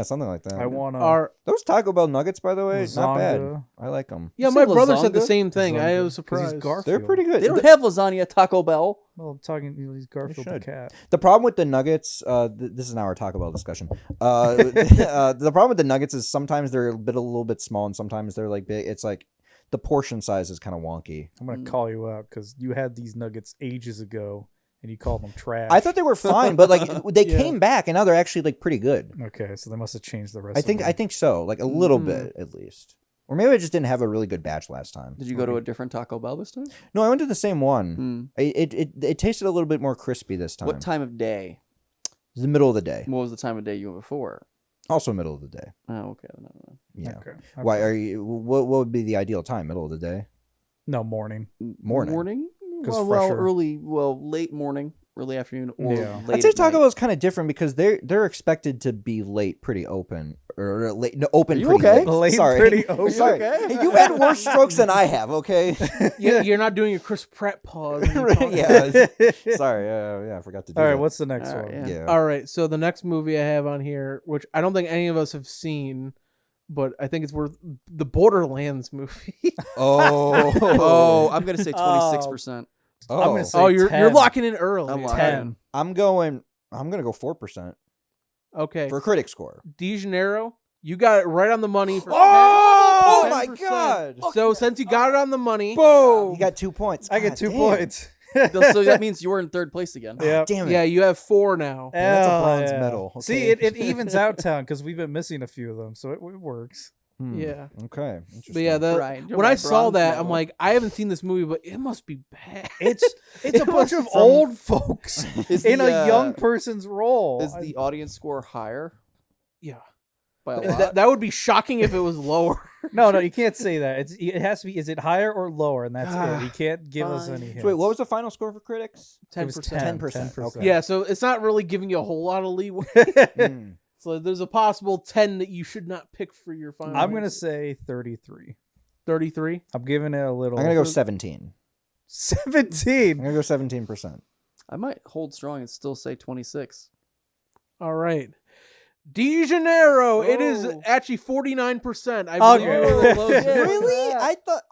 something like that. I want Those Taco Bell nuggets, by the way, not bad. Lasagna. I like them. Yeah, You my said brother said the lasagna? same thing. I was 'Cause he's surprised. Garfield. They're pretty good. They don't have lasagna at Taco Bell. Well, I'm talking. He's Garfield the should. cat. The problem with the nuggets, this is now our Taco Bell discussion. The problem with the nuggets is sometimes they're a little bit small, and sometimes they're like big. It's like the portion size is kind of wonky. I'm gonna call you out because you had these nuggets ages ago and you called them trash. I thought they were fine, but like they Yeah. came back, and now they're actually like pretty good. Okay, so they must have changed the rest. I think so, like a little bit at least. Or maybe I just didn't have a really good batch last time. Did you go to a different Taco Bell this time? No, I went to the same one. Hmm. It tasted a little bit more crispy this time. What time of day? It was the middle of the day. What was the time of day you went before? Also middle of the day. Oh, okay. No. Yeah. Okay. Why are you? What would be the ideal time? Middle of the day. No morning. Morning. Morning? 'Cause Well, fresher. late morning, early afternoon, or Yeah. late I'd say at Taco night. Bell is kind of different because they're expected to be late, pretty open, or late, no, open. Are you pretty okay? late. Late, Sorry, pretty open. Sorry. okay? Hey, you had worse strokes than I have. Okay. You're not doing your Chris Pratt pause. when you talk. yeah. Sorry. I forgot to do All right, that. what's the next All one? right, Yeah. All right, so the next movie I have on here, which I don't think any of us have seen, but I think it's worth the Borderlands movie. Oh, I'm gonna say 26%. Oh. I'm gonna say Oh, you're 10. locking in early. I'm locking 10. I'm gonna go 4% Okay. for critic score. De Janeiro, you got it right on the money for Oh 10%. my god! So since you got it on the money, You got 2 points. I get God 2 damn. points. So that means you're in third place again. Yeah. Damn it. yeah, you have 4 now. Yeah, that's a Hell bronze yeah. medal, See, okay. it evens out town because we've been missing a few of them, so it works. Yeah. Okay. But yeah, Brian, you're when my I saw bronze that, medal. I'm like, I haven't seen this movie, but it must be bad. It's a It bunch was of from- old folks Is in the, a young person's role. Is the audience score higher Yeah. by a lot? That would be shocking if it was lower. No, you can't say that. It has to be. Is it higher or lower? And that's it. You can't give us any hints. So wait, what was the final score for critics? 10%. 10%. Okay. Yeah, so it's not really giving you a whole lot of leeway. Hmm. So there's a possible 10 that you should not pick for your final. I'm gonna say 33. 33. I'm giving it a little. I'm gonna go 17. 17. I'm gonna go 17%. I might hold strong and still say 26. All right. De Janeiro. It is Oh. actually 49%. I Okay. believe we were Oh, close. shit. Really?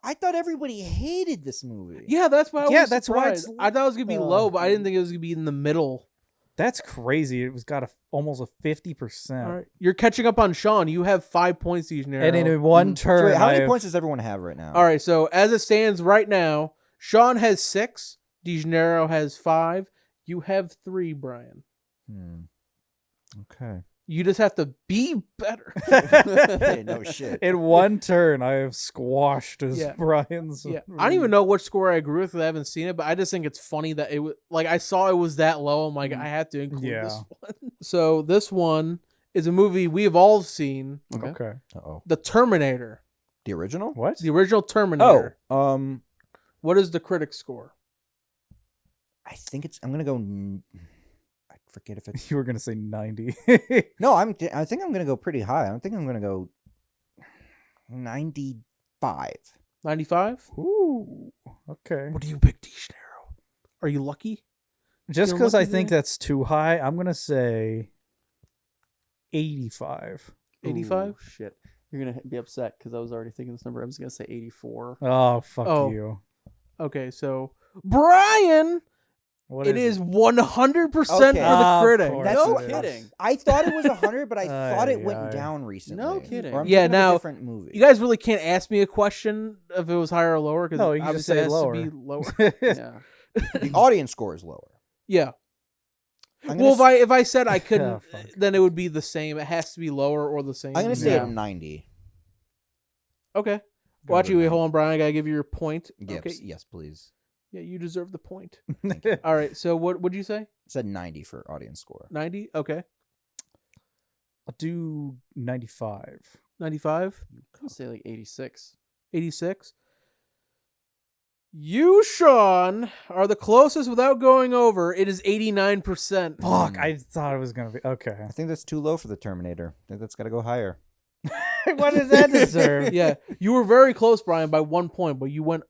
I thought everybody hated this movie. Yeah, that's why I was Yeah, that's why surprised. it's- I thought it was gonna be Oh. low, but I didn't think it was gonna be in the middle. That's crazy. It was got almost a 50%. All right, you're catching up on Sean. You have 5 points, De Janeiro. And in one So turn, wait, how I many have- points does everyone have right now? All right, so as it stands right now, Sean has 6. De Janeiro has 5. You have 3, Brian. Hmm. Okay. You just have to be better. Hey, no shit. In one turn, I have squashed as Yeah. Brian's. Yeah, I don't even know what score I agree with because I haven't seen it, but I just think it's funny that it was like I saw it was that low. I'm like, I have to include this Yeah. one. So this one is a movie we have all seen, Okay. Uh-oh. The Terminator, The original? What? the original Terminator. Oh. What is the critic score? I think it's. I'm gonna go. I forget if it's. You were gonna say 90. No, I think I'm gonna go pretty high. I think I'm gonna go 95. 95? Ooh. Okay. What do you pick, Darrow? Are you lucky? Just Feel because I lucky think there? that's too high, I'm gonna say 85. 85? Ooh, shit. You're gonna be upset because I was already thinking this number. I was gonna say 84. Oh fuck Oh. you! Okay, so Brian, What it is it? 100% for Okay. the Of critic. course No it is. kidding. I thought it was 100, but I thought it Aye, went aye. down recently. No kidding. Or I'm Yeah, thinking of a now, different movie. You guys really can't ask me a question if it was higher or lower because No, you can just obviously say it has lower. to be lower. Yeah. The audience score is lower. Yeah. I'm gonna Well, s- if I said I couldn't, Oh, fuck. then it would be the same. It has to be lower or the same. I'm gonna say Yeah. 90. Okay. Go Well, with actually, wait, 90. hold on, Brian. I gotta give you your point. Yes, Okay. yes, please. Yeah, you deserve the point. Thank you. All right. So what would you say? I said 90 for audience score. 90? Okay. I'll do 95. 95? I'll say like 86. 86? You, Sean, are the closest without going over. It is 89%. Fuck! I thought it was gonna be okay. I think that's too low for the Terminator. I think that's got to go higher. What does that deserve? Yeah, you were very close, Brian, by 1 point, but you went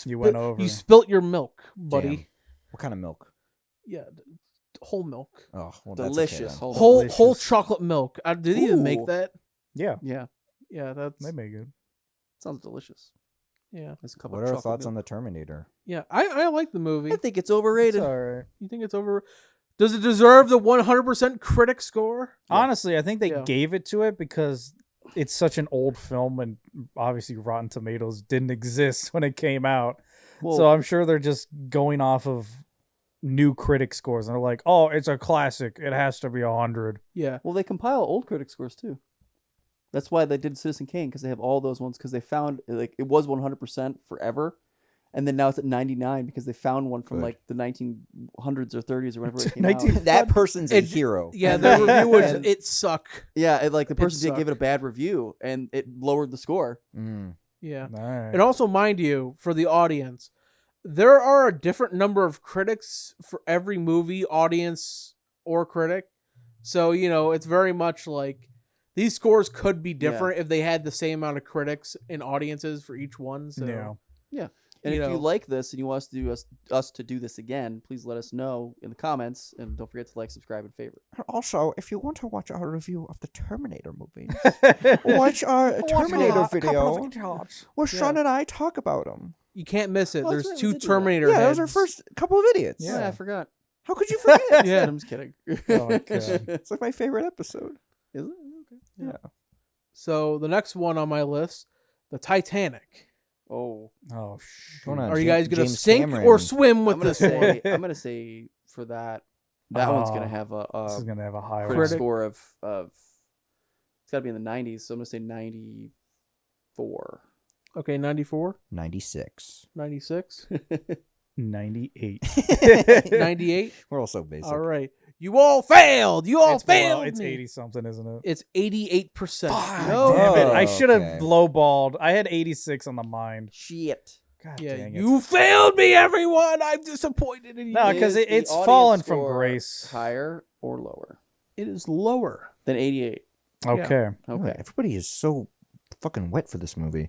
went over. You spilt your milk, buddy. Damn. What kind of milk? Yeah, whole milk. Oh, well, Delicious. That's okay Whole- Whole Delicious. chocolate milk. Did he even make Ooh. that? Yeah, Yeah. Yeah, that's they make it. Sounds delicious. yeah. There's a then. cup What of are our chocolate thoughts milk. on the Terminator? Yeah, I like the movie. I think it's It's overrated. all right. You think it's over? Does it deserve the 100% critic score? Honestly, I think they Yeah. gave it to it because it's such an old film, and obviously Rotten Tomatoes didn't exist when it came out. Well, So I'm sure they're just going off of new critic scores, and they're like, "Oh, it's a classic. It has to be 100." Yeah. well, they compile old critic scores too. That's why they did Citizen Kane, because they have all those ones, because they found like it was 100% forever, and then now it's at 99 because they found one from Good. like the 1900s or 30s or whenever it came 19 out. That person's a It- hero. Yeah, the review was And- it suck. Yeah, like the person did sucked. give it a bad review, and it lowered the score. Mm. Yeah. All right. And also, mind you, for the audience, there are a different number of critics for every movie, audience or critic. So, it's very much like these scores could be different if they had the same amount of critics and audiences for each one. So, Yeah. And You if you know. like this and you want us to do this again, please let us know in the comments, and don't forget to like, subscribe, and favorite. Also, if you want to watch our review of the Terminator movie, Watch watch our Terminator video where Yeah. Sean and I talk about them. you can't miss it. Oh, that's There's right, we two did do that. Terminator Yeah, that was our heads. first couple of idiots. Yeah, I forgot. How could you forget? Yeah. I'm just kidding. Oh, God. It's like my favorite episode. Is it? Okay. So, the next one on my list, the Titanic. Oh, Oh, shit. Going on. Are you Ja- guys going to James sink Cameron. or swim with I'm gonna this one? say I'm gonna say for that one's gonna Oh, have This a is gonna have a high critic one. score of it's got to be in the 90s, so I'm gonna say 94. Okay, 94, 96. 96, 98. 98. We're all so basic. All right. You all failed. You all It's below- failed. It's me. 80 something, isn't it? It's 88%. No, damn it! I Oh, should have okay. lowballed. I had 86 on the mind. Shit. God Yeah, dang it! you failed me, everyone. I'm disappointed in you. No, 'cause Is the it's audience fallen from score grace. Higher or lower It is lower. than 88? Okay. Okay. Everybody is so fucking wet for this movie.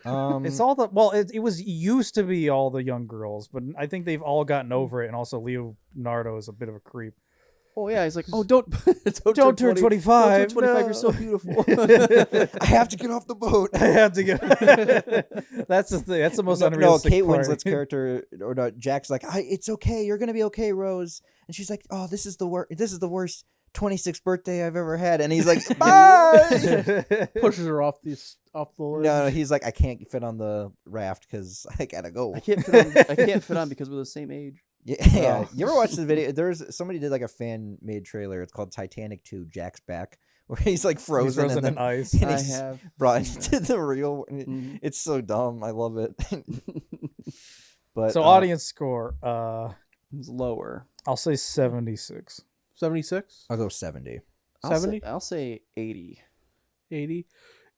It's all the it was used to be all the young girls, but I think they've all gotten over it, and also Leonardo is a bit of a creep. Oh yeah, he's like, oh don't Don't turn 25. Don't turn 25. no. You're so beautiful. I have to get off the boat. I have to get. That's the thing. That's the most No, unrealistic Kate part. Winslet's character, or no, Jack's like, it's okay. You're gonna be okay, Rose. And she's like, oh, this is the worst. This is the worst 26th birthday I've ever had. And he's like, bye. Pushes her off the ledge. No, he's like, I can't fit on the raft because I gotta go. I can't fit on because we're the same age. Yeah. Oh. You ever watch the video? There's somebody did like a fan made trailer. It's called Titanic 2 Jack's Back, where he's like He's frozen, frozen and in then ice. and I he's have brought seen into the real. Mhm. It's so dumb. I love it. But So audience score, It's lower. I'll say 76. 76, I'll go 70. 70, I'll say 80. 80.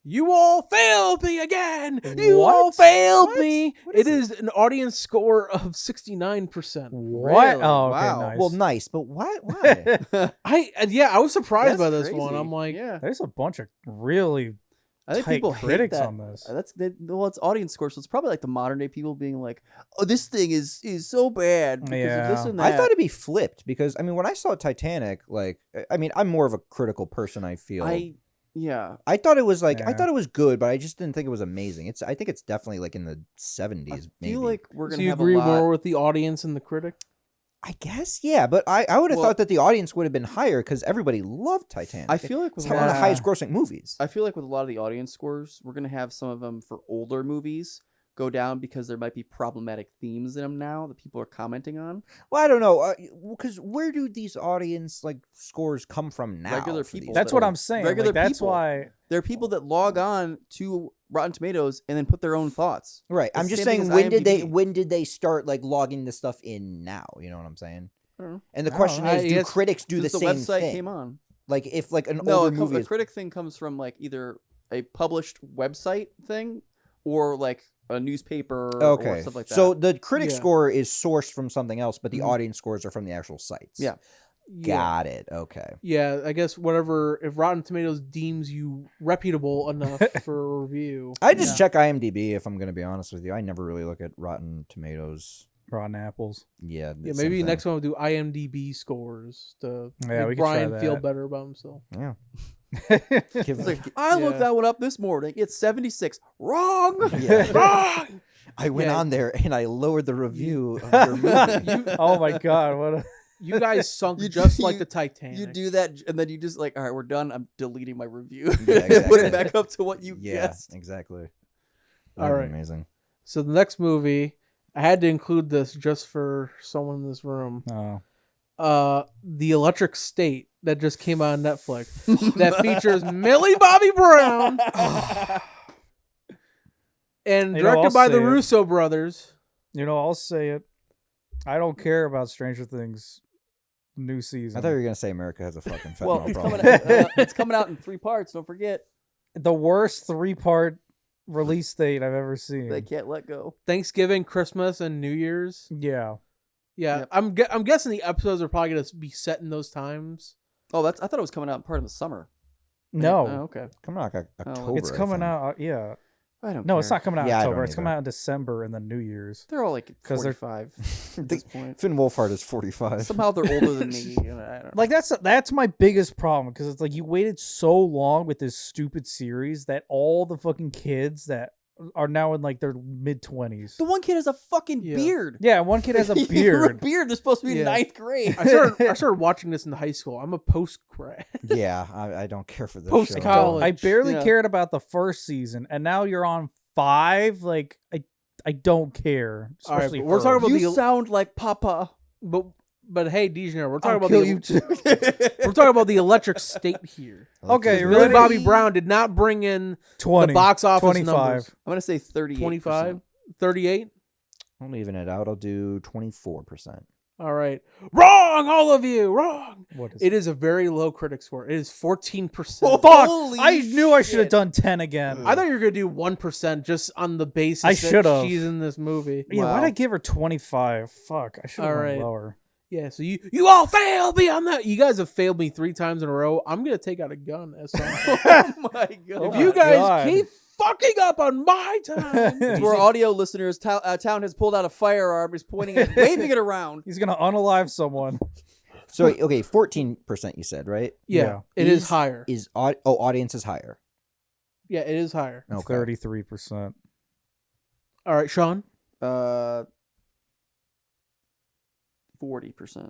You all failed me again. You What? all failed What? me. What It is is an audience score of 69%. What? Really? Oh, okay, Wow. nice. Well, nice, but why? Why? I was surprised by That's this one. crazy. I'm like, yeah. There's a bunch of really I think tight people hate critics that. on this. Well, it's audience score, so it's probably like the modern day people being like, "Oh, this thing is so bad because of this Yeah. and I that." thought it'd be flipped because I mean, when I saw Titanic, like, I mean, I'm more of a critical person. I feel. Yeah. I thought it was like I Yeah. thought it was good, but I just didn't think it was amazing. I think it's definitely like in the 70s. I maybe. feel like we're so gonna you have agree a lot. more with the audience and the critic? I guess yeah, but I would have Well- thought that the audience would have been higher because everybody loved Titanic. I feel like it's with one of the Yeah. highest grossing movies. I feel like with a lot of the audience scores, we're gonna have some of them for older movies go down because there might be problematic themes in them now that people are commenting on. Well, I don't know, because where do these audience like scores come from now? Regular for these people That's that- what I'm saying. regular Like, that's people. why. There are people that log on to Rotten Tomatoes and then put their own thoughts. Right. I'm It's just the same saying thing as IMDb. when did they start like logging this stuff in now? You know what I'm saying? I don't know. And the I don't question know. is, do Yes, critics do the Since same website thing? came on. Like if like an No, older movie the is critic thing comes from like either a published website thing or like a newspaper or okay. stuff like that. So the critic Yeah. score is sourced from something else, but the Mhm. audience scores are from the actual sites. Yeah. Got it. Okay. Yeah, I guess whatever. If Rotten Tomatoes deems you reputable enough for a review, I just check IMDb if I'm going to be honest with you. I never really look at Rotten Tomatoes. Rotten apples. Yeah. yeah, same maybe thing. next one we'll do IMDb scores to Yeah, we make could try Brian feel that. better about himself. Yeah. It's Give- like, I looked Yeah. that one up this morning. It's 76. Wrong. Yeah. Wrong! I went Yeah. on there and I lowered the review of your movie. Oh my god! What? A, You guys sunk You- just like you- the Titanic. You do that, and then you just like, all right, we're done. I'm deleting my review. Yeah, Put exactly. it back up to what you Yeah, guessed. exactly. All That'd be right. Amazing. So the next movie, I had to include this just for someone in this room. oh, The Electric State that just came out on Netflix that features Millie Bobby Brown and You know, directed I'll by the say it. Russo brothers. you know, I'll say it. I don't care about Stranger Things new season. I thought you were going to say America has a fucking fentanyl Well, it's problem. coming, out, it's coming out in 3 parts. Don't forget, The worst 3-part release date I've ever seen. they can't let go. Thanksgiving, Christmas, and New Year's. Yeah. Yeah, Yep. I'm guessing the episodes are probably gonna be set in those times. Oh, I thought it was coming out part of the summer. No, Oh, okay. Coming out October. it's I coming think. out. Yeah. I don't. No, care. it's not coming out in Yeah, I October. don't It's coming either. out in December and then New Year's. They're all like 'Cause they're- 45 at this point. Finn Wolfhard is 45. Somehow they're older than me. I don't know. Like that's my biggest problem because it's like you waited so long with this stupid series that all the fucking kids that are now in like their mid-20s. the one kid has a fucking Yeah. beard. Yeah, one kid has a You're a beard. beard. They're supposed to be Yeah. in 9th grade. I started watching this in high school. I'm a post grad. Yeah, I don't care for this Post show. college. I barely Yeah. cared about the first season, and now you're on 5. Like I don't care. All right, Especially but we're talking her. about You the- sound like Papa. But hey, Dejaneiro, we're talking I'll about kill the you too. we're talking about the Electric State here. Okay, Millie ready? Bobby Brown did not bring in 20, the box office 25. numbers. I'm gonna say 38. 25, 38. I'm leaving it out. I'll do 24%. All right, wrong, all of you, wrong. What is It is a very low critic score. It is 14%. Fuck! Holy I knew I should have shit. done 10 again. I thought you were gonna do 1% just on the basis I that should've. she's in this movie. Yeah, Wow. why'd I give her 25? Fuck, I should have All gone right. lower. Yeah, so you all failed me on that. You guys have failed me 3 times in a row. I'm gonna take out a gun at some point. Oh my god. Oh if my you guys God. keep fucking up on my time, To our audio listeners, Town has pulled out a firearm, is pointing it, waving it around. He's gonna unalive someone. So, okay, 14% you said, right? yeah, it is Is- higher. Audience is higher. Yeah, it is higher. Okay. 33%. All right, Sean. 40%.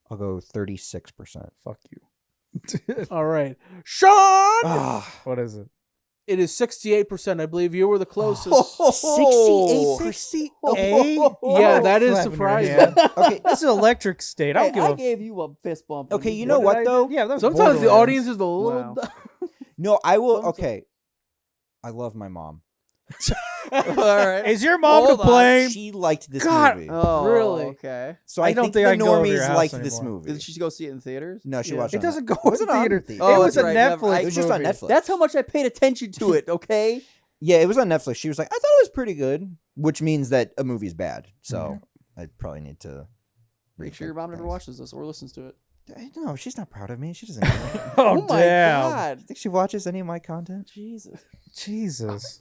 I'll go 36%. Fuck you. All right, Sean. Ah, What is it? It is 68%. I believe you were the closest. 68%. Yeah, that is Slap in your surprising. hand. Okay, This is Electric State. I Hey, don't give I a gave you a fist bump. Okay, when you did know it. what, I- though? Yeah, that was Sometimes the Borderlands. audience is a little. Wow. no, I will. Thumbs up. Okay, I love my mom. All right. Is your mom to Hold on. blame? She liked this God. movie. Oh, Really? Okay. So I I don't think think the I can go over your normies house liked this anymore. movie. Did she go see it in theaters? No, she Yeah. watched It on doesn't Netflix. go Was in it on? theater. Oh, It was that's a right. Never- Netflix It was just on movie. Netflix. That's how much I paid attention to it. Okay. Yeah, it was on Netflix. She was like, I thought it was pretty good, which means that a movie's bad. So I probably need to Make sure your mom never watches this or listens to it. No, she's not proud of me. She doesn't care. Oh, my damn. god. Think she watches any of my content? Jesus. Jesus.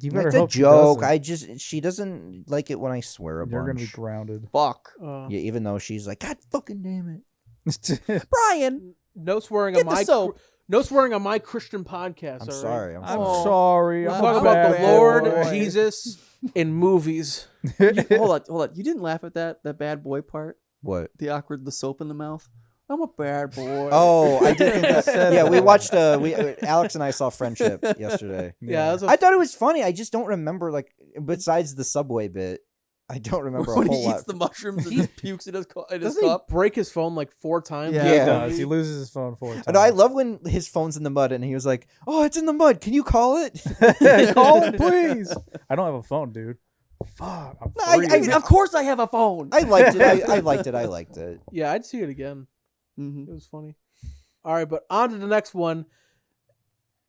You better It's a hope she joke. doesn't. She doesn't like it when I swear a You're bunch. gonna be grounded. Fuck. Yeah, even though she's like, God fucking damn it. Brian. No swearing Get on the my soap. no swearing on my Christian podcast. I'm all right? sorry. I'm I'm sorry. sorry. Well, I'm Talk a about the bad Lord boy. Jesus in movies. Hold on. You didn't laugh at that bad boy part? What? The soap in the mouth? I'm a bad boy. Oh, I did think that. Said Yeah, we that. watched. Alex and I saw Friendship yesterday. Yeah, that was a I thought it was funny. I just don't remember, like, besides the subway bit, I don't remember when a he whole eats lot. the mushrooms and just pukes in his doesn't he cup. break his phone like 4 times? Yeah. He Yeah. does. He loses his phone 4 times. And I love when his phone's in the mud and he was like, "Oh, it's in the mud. Can you call it?" Call him, please. I don't have a phone, dude. Fuck. I'm No, I- free. I- I mean, of course I have a phone. I liked it. I liked it. I liked it. Yeah, I'd see it again. Mhm. It was funny. All right, but on to the next one.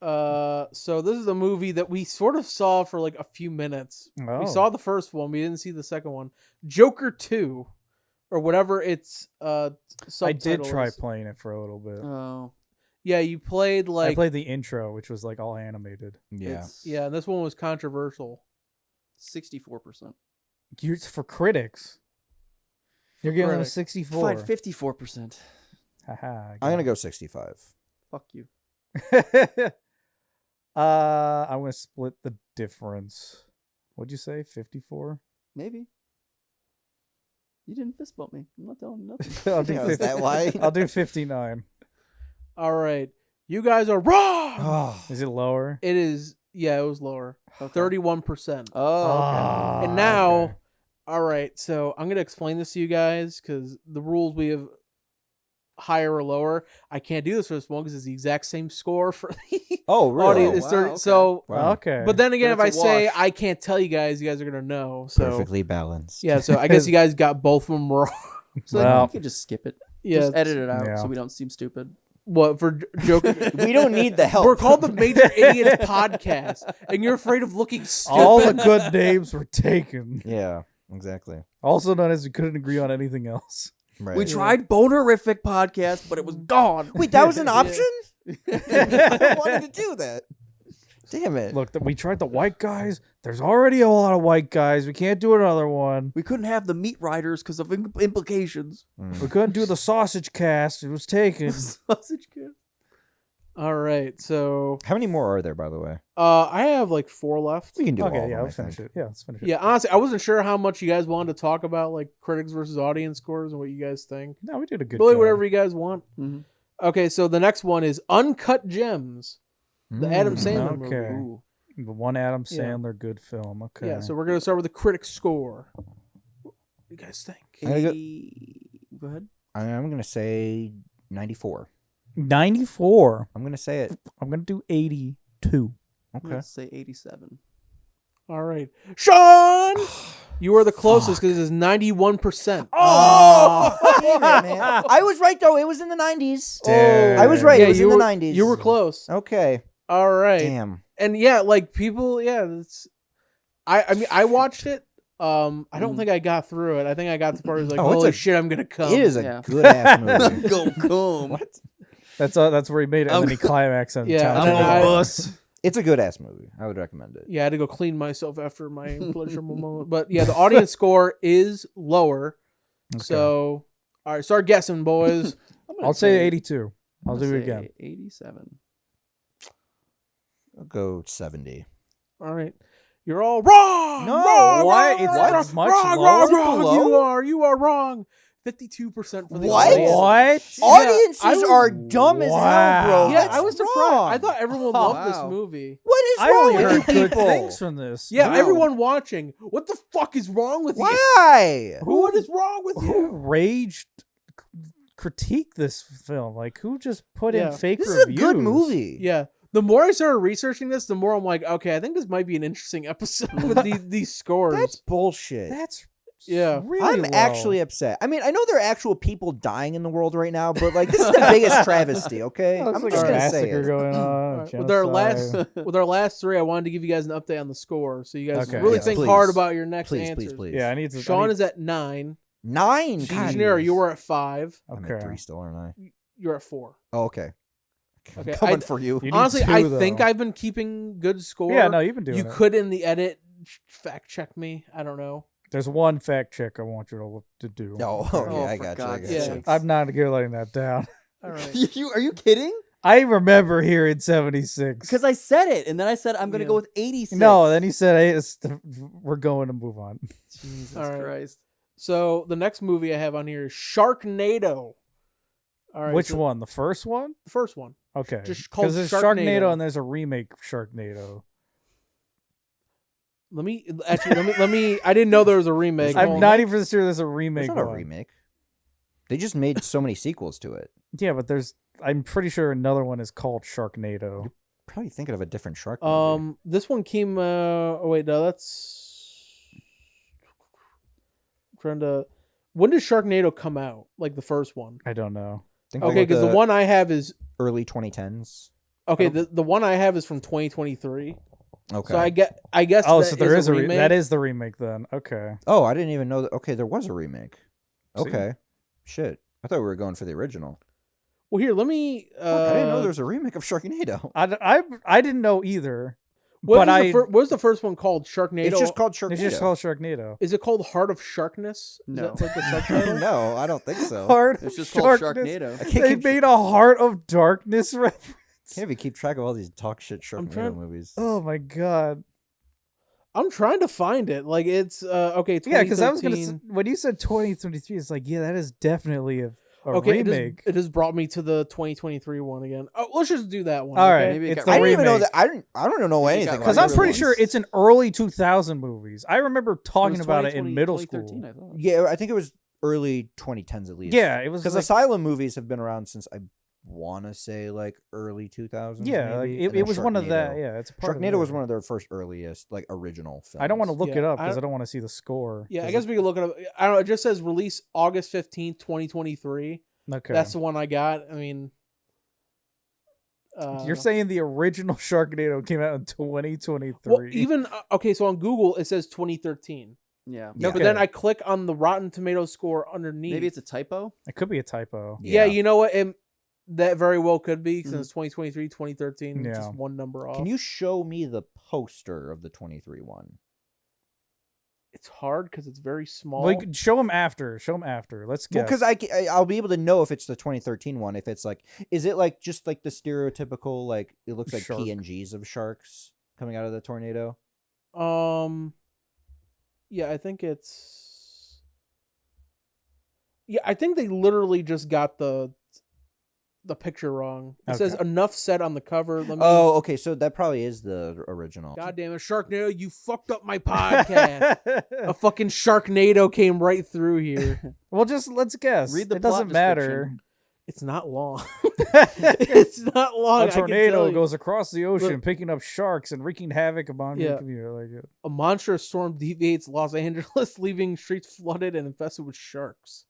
So this is a movie that we sort of saw for like a few minutes. Oh. We saw the first one. We didn't see the second one. Joker 2, or whatever its I subtitle did try is. playing it for a little bit. Oh. Yeah, you played I like played the intro, which was like all animated. Yeah. It's yeah, and this one was controversial. 64%. You're for critics. You're giving them a critics. 64. Fine, 54%. Haha. I'm gonna go 65. Fuck you. I'm gonna split the difference. What'd you say? 54. Maybe. You didn't fist bump me. I'm not telling you nothing. I'll do Yeah, is that why? I'll do 59. All right, you guys are wrong. Oh, Is it lower? It is. Yeah, it was lower. 31%. Oh, okay. Ah, And now, okay. all right, so I'm going to explain this to you guys because the rules we have higher or lower. I can't do this for this one because it's the exact same score for the oh, really? audience. It's wow, 30 okay. So, Wow. Okay. but then again, Then if I it's a say wash. I can't tell you guys are going to know. So, Perfectly balanced. yeah, so I guess you guys got both of them wrong. So Well. you can just skip it. Yeah. Just edit it out Yeah. so we don't seem stupid. What, for Joker? We don't need the help. We're called the Major Idiots Podcast, and you're afraid of looking stupid. all the good names were taken. Yeah, exactly. Also known as we couldn't agree on anything else. Right. We tried Bonerific podcast, but it was gone. Wait, that was an option? I wanted to do that. Damn it. Look, we tried the white guys. There's already a lot of white guys. We can't do another one. We couldn't have the meat riders because of implications. We couldn't do the sausage cast. It was taken. Sausage kid. All right, so How many more are there, by the way? I have like 4 left. We can do all Okay, of yeah, them, let's I finish think. it. Yeah, let's finish it. Yeah, honestly, I wasn't sure how much you guys wanted to talk about, like critics versus audience scores and what you guys think. No, we did a good Really, job. whatever you guys want. Mhm. Okay, so the next one is Uncut Gems, the Adam Sandler movie. okay. Ooh. The one Adam Yeah. Sandler good film. Okay. Yeah, so we're gonna start with the critic score. What do you guys think? I'm gonna go- Go ahead. I'm going to say 94. 94. I'm going to say it. I'm gonna do 82. I'm Okay. gonna say 87. All right, Sean, you are the closest because this is 91%. Oh! Damn it, man. I was right, though. It was in the 90s. Damn. I was right. Yeah, It was you in were, the 90s. You were close. Okay. All right, Damn. and yeah, like people, yeah, it's. I mean, I watched it. I don't think I got through it. I think I got to the part where it was like, Oh, it's holy a- shit, I'm gonna come. It is a Yeah. good ass movie. Go come. That's where he made it, and then he climaxed on Yeah, town. and then I- bus. It's a good ass movie. I would recommend it. Yeah, I had to go clean myself after my pleasurable moment. But yeah, the audience score is lower. So, all right, start guessing, boys. I'm gonna I'll say 82. I'll do it again. 87. I'll go 70. All right, you're all wrong. No, wrong, what? wrong, It's wrong, that much wrong, lower? wrong, Below? You are wrong. 52% for the What? audience. What? Audiences I was- are dumb as hell, Wow. bro. Yeah, That's I was surprised. wrong. I thought everyone Oh, loved this wow. movie. What is I wrong only with heard you good people? things from this. Yeah, Wow. everyone watching. What the fuck is wrong with you? Why? What is wrong with Who you? raged critique this film? Like, who just put Yeah. in fake This is reviews? a good movie. Yeah, The more I started researching this, the more I'm like, okay, I think this might be an interesting episode with these scores. That's bullshit. That's Yeah. really I'm low. actually upset. I mean, I know there are actual people dying in the world right now, but like this is the biggest travesty. Okay, Looks I'm like just a gonna say massacre it. going on. Alright, with our last genocide. with our last three, I wanted to give you guys an update on the score, so you guys Okay, really yes, think please. hard about your next Please, answers. please, please. Yeah, I need to. Sean is at 9. 9. God, Dejanero, you were at 5. I'm Okay. at 3 still, aren't I? You're at 4. Oh, okay. Okay, Coming I- for you. You need Honestly, 2, I though. think I've been keeping good score. Yeah, no, you've been doing you it. could in the edit fact check me. I don't know. There's one fact check I want you to do. No, Okay. okay, I for got you. I God's got you. sake. I'm not good at letting that down. All right. Are you kidding? I remember hearing 76. Because I said it, and then I said I'm gonna Yeah. go with 86. No, then he said, "Hey, we're going to move on." Jesus All right. Christ. So the next movie I have on here is Sharknado. All right. Which so one? The first one? The first one. Okay. Just called Because there's Sharknado. Sharknado and there's a remake of Sharknado. Let me. I didn't know there was a remake. I'm Hold not on. even sure there's a remake. There's not a one. remake. They just made so many sequels to it. Yeah, but I'm pretty sure another one is called Sharknado. Probably thinking of a different shark movie. This one came. Oh wait, no, that's. Trying to. When did Sharknado come out? Like the first one. I don't know. Think Okay, like because the one I have is early 2010s. okay. The one I have is from 2023. Okay. So I guess. Oh, that so there is a remake. that is the remake then. Okay. Oh, I didn't even know that. Okay, there was a remake. See? Okay. Shit. I thought we were going for the original. Well, here, let me. I didn't know there was a remake of Sharknado. I didn't know either. What but was the first one called? Sharknado. It's just called Sharknado. It's just called Sharknado. Is it called Heart of Sharkness? Is No. that like the subtitle? No, I don't think so. Heart It's of just called Sharkness. Sharknado. I can't They keep, made a Heart of Darkness reference. can't even keep track of all these talk shit I'm Sharknado trying- movies. Oh my god. I'm trying to find it. Like it's okay. Yeah, because I was gonna 2013. when you said 2023, it's like, yeah, that is definitely a Okay, remake. it just brought me to the 2023 one again. Oh, let's just do that one. All okay? right, Maybe it it's got the I didn't even know remake. that. I don't know Maybe it anything. got about Because the I'm other pretty ones. sure it's an early 2000 movies. I remember talking was about it 2020 in middle 2013, school. I thought. Yeah, I think it was early 2010s at least. Yeah, it was because like, Asylum movies have been around since I want to say like early 2000s. yeah, like, maybe, it, and it then was one of that. Sharknado. Yeah, it's a part of Sharknado was that. one of their first earliest like original films. I don't want to look Yeah, it up I because I don't- don't want to see the score. Yeah, I 'cause guess we could look it up. I don't know. It just says release August 15th, 2023. Okay, That's the one I got. I mean, you're saying the original Sharknado came out in 2023. well, even okay. So on Google it says 2013. Yeah. Yeah. But then I click on the Rotten Tomatoes score underneath. Maybe it's a typo. it could be a typo. Yeah, you know what? That very well could be since Mhm. it's 2023, 2013. Yeah. Just one number off. Can you show me the poster of the 23 one? It's hard because it's very small. Well, you could show them after. Show them after. Let's Well, guess. because I'll be able to know if it's the 2013 one. If it's like, is it like just like the stereotypical like it looks like Shark. PNGs of sharks coming out of the tornado? Yeah, I think it's. Yeah, I think they literally just got the picture wrong. It says Okay. enough said on the cover. Let me. Oh, okay, so that probably is the original. God damn it, Sharknado! You fucked up my podcast. A fucking Sharknado came right through here. well, just let's guess. Read the it plot doesn't matter. description. It's not long. It's not long. A I can tell tornado you. goes across the ocean, Look. picking up sharks and wreaking havoc among Yeah. the community. Like, A monstrous storm deviates Los Angeles, leaving streets flooded and infested with sharks.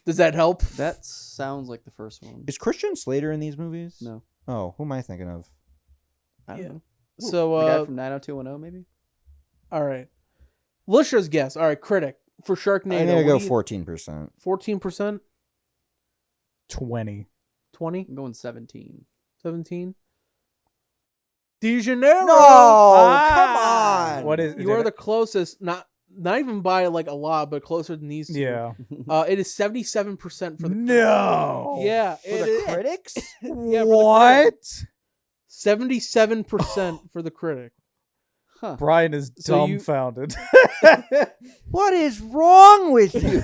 Does that help? That sounds like the first one. Is Christian Slater in these movies? No. Oh, who am I thinking of? I don't Yeah. know. So, The guy from 90210, maybe? all right. Let's just guess. All right, critic for Sharknado. I'm gonna what go do you- 14%. 14%, 20. 20, I'm going 17. 17. Dejanero. Oh, come on! What is You are the closest, not even by like a lot, but closer than these two. Yeah. It is 77% for the No. Yeah, for it the is critics? Yeah, for the What? 77% for the critic. Huh. Brian is So you- dumbfounded. What is wrong with you?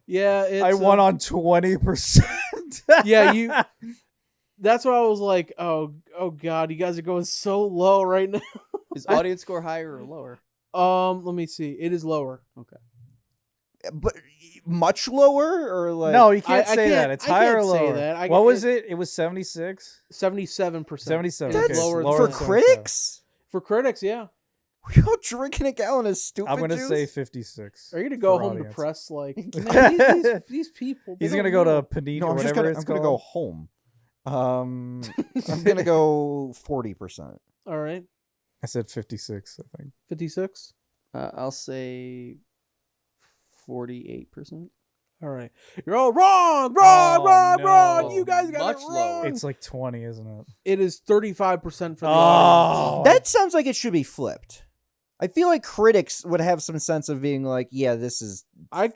Yeah, it's, I won on 20%. Yeah, you. That's why I was like, oh god, you guys are going so low right now. Is audience score higher or lower? Let me see. It is lower. But much lower or like? no, you can't I say that. can't- It's I higher or can't say lower. that. What was it? It was 76? 77%. 77. That's okay. lower for than- critics. For critics, yeah. You're drinking a gallon of stupid I'm gonna juice? say 56. Are you gonna go For home audience. depressed? Like, man, these people. they He's don't gonna go know. to Panini No, or I'm just whatever gonna. it's I'm gonna go called. home. I'm gonna go 40%. All right, I said 56, I think. 56. I'll say 48%. All right, you're all wrong. Oh, no. You guys got Much it wrong. lower. It's like 20, isn't it? It is 35% for the Oh. audience. That sounds like it should be flipped. I feel like critics would have some sense of being like, yeah, this is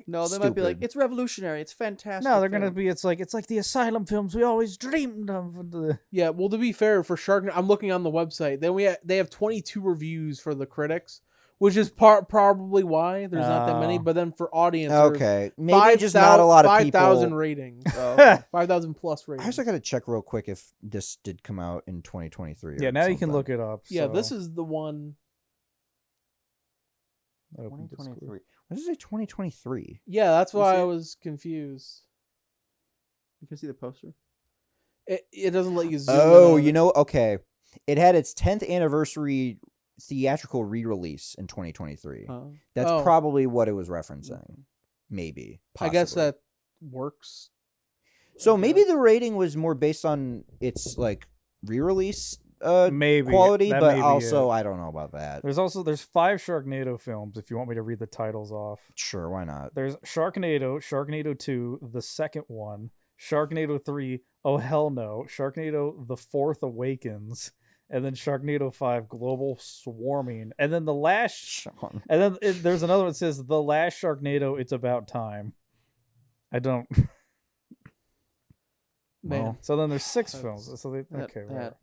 No, they might be like, Stupid. it's revolutionary. It's fantastic. No, they're gonna film." be. It's like the asylum films we always dreamed of. Yeah, well, to be fair, for Sharknado, I'm looking on the website. Then they have 22 reviews for the critics, which is probably why there's not that many. Oh. But then for audience, there's okay. Maybe just not a lot of 5,000 people. ratings, Oh, okay. 5,000 plus I ratings. also got to check real quick if this did come out in 2023. Yeah, or now you can something. look it up. Yeah, so this is the one. I opened Discord. 2023. What does it say? 2023. Yeah, that's You why see I it? was confused. You can see the poster. It doesn't let you zoom. Oh, in on you it. know, okay. It had its 10th anniversary theatrical re-release in 2023. That's Oh. probably what it was referencing. Maybe. I guess possibly. that works. So Okay. maybe the rating was more based on its like re-release Maybe quality, that but may be also it. I don't know about that. There's 5 Sharknado films. If you want me to read the titles off, Sure, why not? there's Sharknado, Sharknado 2, the second one, Sharknado 3, oh hell no, Sharknado the Fourth Awakens, and then Sharknado 5, Global Swarming, and then the last, Sean. and then there's another one that says the last Sharknado. It's about time. I don't. Man, Well, so then there's 6 That's- films. So they okay, whatever. that-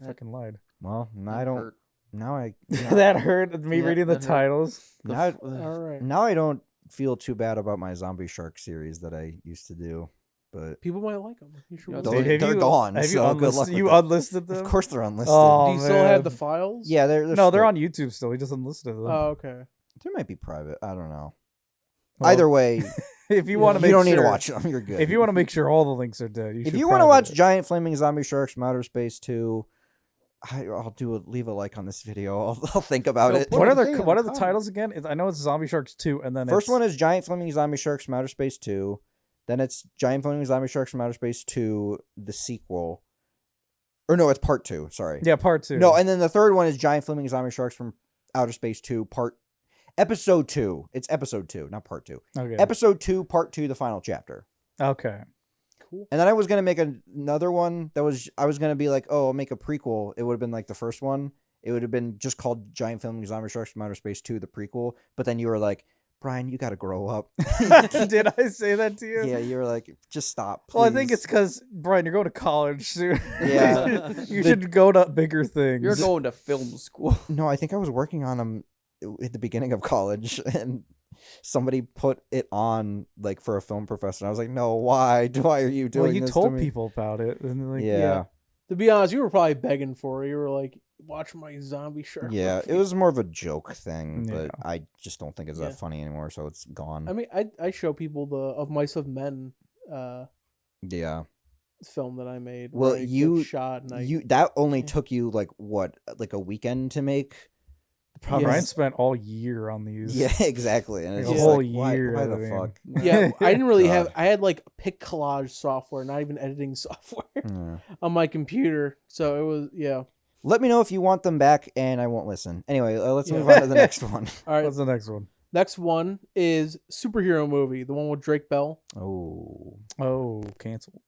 Fucking lied. Well, now I don't. Hurt. Now I. That hurt me Yeah, reading the that hurt. titles. Now, all right. now I don't feel too bad about my zombie shark series that I used to do, but People might like them. You should No, watch Those- them. they're gone, Have you, so good luck unlisted, with you that. unlisted them? of course they're unlisted. Oh, Do you still have the man. files? yeah, they're No, still- they're on YouTube still. He just unlisted them. Oh, okay. They might be private. I don't know. Well, Either way, if you want to you make don't sure, need to watch them. You're good. If you want to make sure all the links are dead, if you want to watch Giant Flaming Zombie Sharks from Outer Space 2, I'll leave a like on this video. I'll think about No, it. put what a are the thing in what the are the comments. titles again? I know it's Zombie Sharks 2, and then First it's, one is Giant Flaming Zombie Sharks from Outer Space 2. Then it's Giant Flaming Zombie Sharks from Outer Space 2, the sequel. Or no, it's part 2. Sorry. yeah, part 2. No, and then the third one is Giant Flaming Zombie Sharks from Outer Space 2, episode 2. It's episode 2, not part 2. okay, Episode 2, part 2, the final chapter. okay, Cool. And then I was gonna make another one I was gonna be like, oh, I'll make a prequel. It would have been like the first one. It would have been just called Giant Flaming Zombie Sharks from Outer Space 2, the prequel. But then you were like, Brian, you got to grow up. Did I say that to you? Yeah, you were like, just stop. Well, I think please." it's because Brian, you're going to college soon. Yeah. you should go to bigger things. You're going to film school. No, I think I was working on them at the beginning of college, and somebody put it on like for a film professor. And I was like, no, why? Why are you doing Well, you this told to me? people about it, and they're like, Yeah. To be honest, you were probably begging for it. You were like, "Watch my zombie shark." Yeah, movie." it was more of a joke thing, Yeah. but I just don't think it's Yeah. that funny anymore, so it's gone. I mean, I show people the Of Mice of Men Yeah. film that I made. Well, where I get you- shot and I That only Yeah. took you like what, like a weekend to make? The yeah. problem Brian is- spent all year on these. yeah, exactly. And it's Like a just whole like, why, year why the editing. fuck? yeah, I didn't really God. have. I had like pic collage software, not even editing software Yeah. on my computer. So it was Let me know if you want them back, and I won't listen. Anyway, let's move on to the next one. All right, What's the next one? next one is superhero movie, the one with Drake Bell. Oh, Oh, canceled.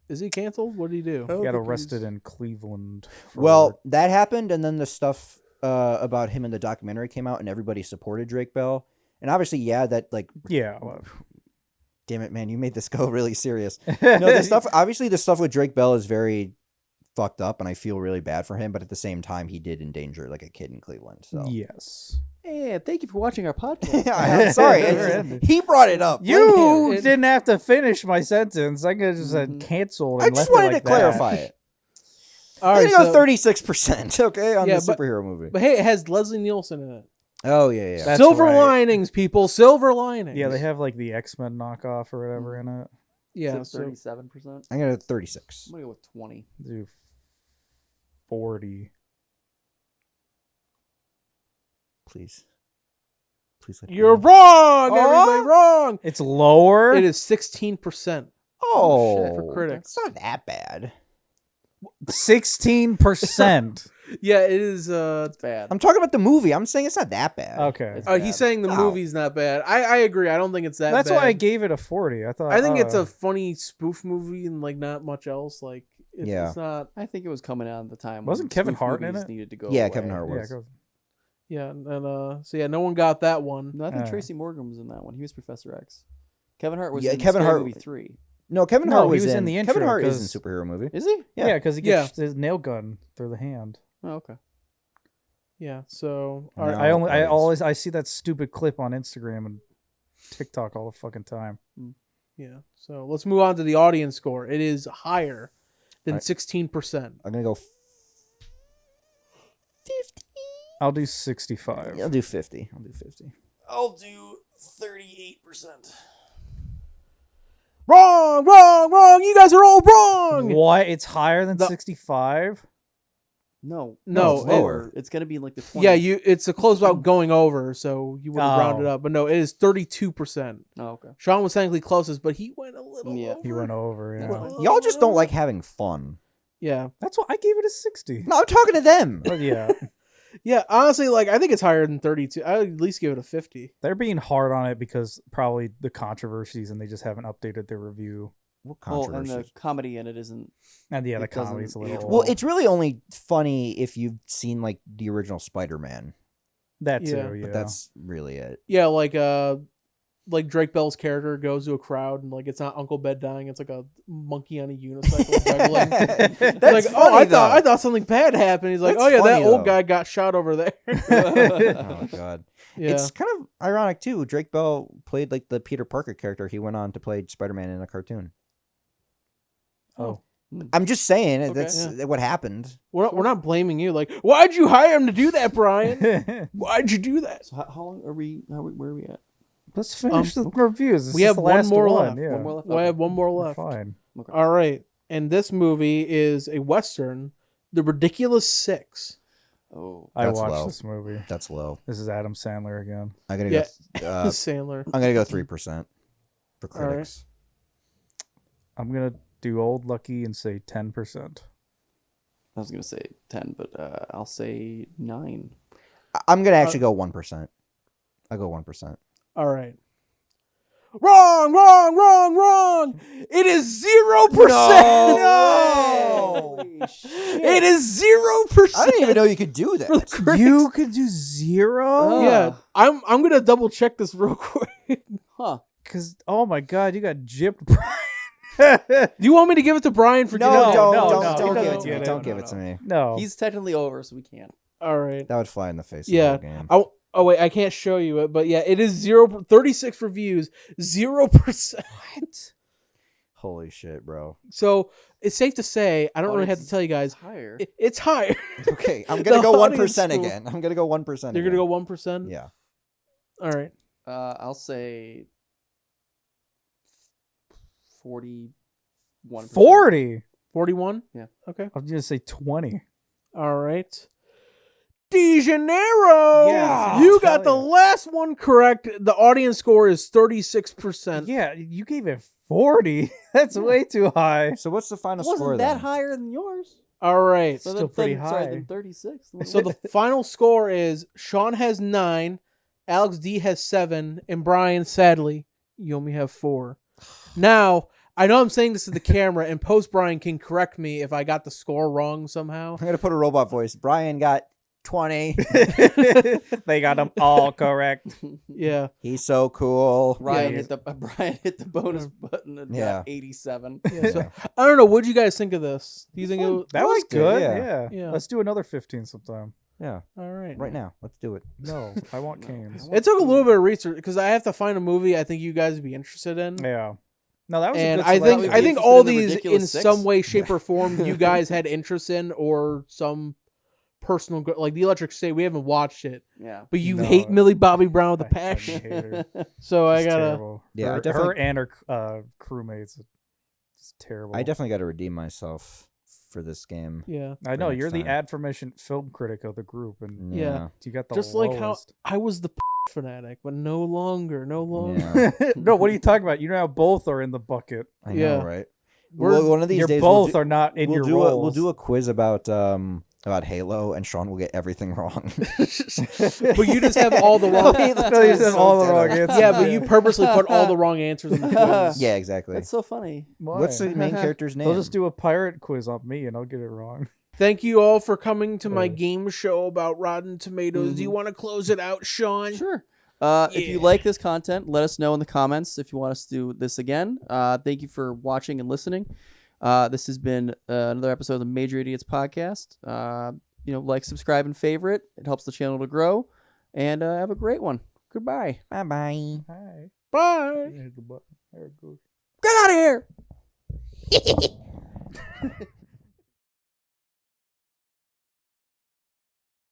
Is he canceled? What did he do? He got arrested in Cleveland. For, well, that happened, and then the stuff about him in the documentary came out, and everybody supported Drake Bell. And obviously, yeah, that like, yeah. Well, damn it, man, you made this go really serious. No, the stuff. Obviously, the stuff with Drake Bell is very fucked up, and I feel really bad for him. But at the same time, he did endanger like a kid in Cleveland. So Yes. Hey, thank you for watching our podcast. I'm sorry, Never it's- ended. he brought it up. Blame You him. didn't have to finish my sentence. I could have just said Mhm. canceled. I And just left it wanted like to clarify that. it. All I'm right, gonna go so, 36%. Okay, on Yeah, the but- superhero movie. but hey, it has Leslie Nielsen in it. Oh yeah, yeah. That's Silver right. linings, people. Silver linings. Yeah, they have like the X-Men knockoff or whatever in it. Yeah. So 37%. I'm gonna go 36. I'm gonna go with 20. Do 40. Please. Let me you're know. wrong. Oh? Everybody wrong. It's lower. It is 16%. Oh, shit, for critics. It's not that bad. 16%. Yeah, it is. It's bad. I'm talking about the movie. I'm saying it's not that bad. Okay. It's He's bad. saying the No. movie's not bad. I agree. I don't think it's that That's bad. why I gave it a 40. I thought I think it's oh. a funny spoof movie and like not much else. Like Yeah. it's not. I think it was coming out at the time. Wasn't when Kevin spoof Hart in movies it? Needed to go Yeah, away. Kevin Hart Yeah, was. go. Yeah, and so yeah, no one got that one. No, I think Yeah. Tracy Morgan was in that one. He was Professor X. Kevin Hart was Yeah, in Kevin Scary Hart- Movie 3. No, Kevin No, Hart he was, was in the Kevin intro, Hart is in 'cause- superhero movie. Is he? Yeah. Yeah, because he gets his nail gun through the hand. Oh, okay. Yeah, so No. all right. I see that stupid clip on Instagram and TikTok all the fucking time. Yeah, so let's move on to the audience score. It is higher than Alright. 16%. I'm gonna go 50. I'll do 65. Yeah, I'll do 50. I'll do 50. I'll do 38%. Wrong, wrong, wrong. You guys are all wrong. What? It's higher than The- 65? No. No, it's lower. It's going to be in like the 20s. Yeah, it's a close about going over, so you would have Oh. rounded up. But no, it is 32%. Oh, okay. Sean was technically closest, but he went a little Yeah. over. He went over, yeah. Well, Y'all just don't like having fun. Yeah. That's why I gave it a 60. No, I'm talking to them. But yeah, Yeah, honestly, like I think it's higher than 32. I would at least give it a 50. they're being hard on it because probably the controversies and they just haven't updated their review. What Well, and controversy? the comedy in it isn't. And yeah, the It doesn't comedy's a age little. Well, it's really only funny if you've seen like the original Spider-Man. that too, yeah. yeah. But that's really it. Yeah, like Drake Bell's character goes to a crowd and like it's not Uncle Ben dying, it's like a monkey on a unicycle juggling. That's Like, funny, I thought something bad happened. He's like, That's oh yeah, that funny, old though. guy got shot over there. Oh god. Yeah. It's kind of ironic too. Drake Bell played like the Peter Parker character. He went on to play Spider-Man in a cartoon. Oh. I'm just saying Okay, that's what happened. We're not blaming you. Like, why'd you hire him to do that, Brian? Why'd you do that? So how long are we? Where are we at? Let's finish the reviews. This we is have the one last more one. left. Yeah. One more left. Well, I have one more We're left. fine. Okay. All right. And this movie is a Western, The Ridiculous Six. Oh, I That's watched low. this movie. That's low. This is Adam Sandler again. I'm gonna Yeah. go. Sandler. I'm gonna go 3% for All right. critics. I'm gonna do old lucky and say 10%. I was gonna say 10, but I'll say 9. I'm gonna actually go 1%. I'll go 1%. All right. Wrong, wrong, wrong, wrong. It is 0%. No. Holy shit. It is 0%. I didn't even know you could do that. You could do 0? Oh. Yeah, I'm gonna double check this real quick. Huh. Because, oh my God, you got gypped. Do you want me to give it to Brian for No, giving it? don't, no, don't, no, don't he give it doesn't to me. get it. Don't No, give no, it to me. No. He's technically over, so we can't. All right. That would fly in the face. Yeah. Of the whole game. Oh wait, I can't show you it, but yeah, it is 36 reviews, 0%. What? Holy shit, bro. So it's safe to say, I don't really have to tell you guys, Higher. it's higher. Okay, I'm gonna The go audience 1% score. again. I'm gonna go 1%. You're gonna go 1%. Yeah. All right. I'll say 41. 40? 41. Yeah. Okay. I'm going to say 20. All right. De Janeiro. Yeah, You I'll got the tell ya. last one correct. The audience score is 36%. Yeah, you gave it 40. That's way too high. So what's the final Wasn't score that then? higher than yours? All right. Still pretty Sorry, high. than 36. So the final score is Sean has 9, Alex D has 7, and Brian, sadly, you only have 4. Now, I know I'm saying this to the camera, and post Brian can correct me if I got the score wrong somehow. I'm gonna put a robot voice. Brian got 20. They got them all correct. Yeah. He's so cool. Brian Yeah. hit the bonus button and Yeah. got 87. Yeah, so, I don't know. What do you guys think of this? Do you think it was... That I was liked it, good. yeah. Yeah. Yeah. Let's do another 15 sometime. Yeah. All right. Right now. Let's do it. No, I want canes. It took a little bit of research because I have to find a movie I think you guys would be interested in. Yeah. No, that was And a good I think selection. I think Interested all in the these in Ridiculous Six? some way, shape, or form you guys had interest in, or some personal like the Electric State. We haven't watched it, Yeah. but you No, hate Millie Bobby Brown with a I fucking passion. hate her. So I She's gotta. terrible. Yeah, I her, definitely- her and her crewmates. It's terrible. I definitely got to redeem myself for this game. Yeah. I know next you're the time. adformation film critic of the group, and Yeah. you got the Just like how lowest. I was the fanatic, but no longer. No longer. Yeah, No, what are you talking about? You now both are in the bucket. I Yeah. know, right? We're- Well, one of these You're days, both are not in we'll your do roles. we'll do a quiz about Halo, and Sean will get everything wrong. But you just have all the wrong. No, you just have all the wrong answers. Yeah, but you purposely put all the wrong answers in the quiz. Yeah, exactly. That's so funny. Why? What's the main character's name? They'll just do a pirate quiz on me, and I'll get it wrong. Thank you all for coming to my Uh. game show about Rotten Tomatoes. Do you want to close it out, Sean? Sure. If you Yeah. like this content, let us know in the comments if you want us to do this again. Thank you for watching and listening. This has been another episode of the Major Idiots podcast. Like, subscribe, and favorite. It helps the channel to grow. And have a great one. Goodbye. Bye bye. Hi. Bye. Hit the button. There it goes. Get out of here.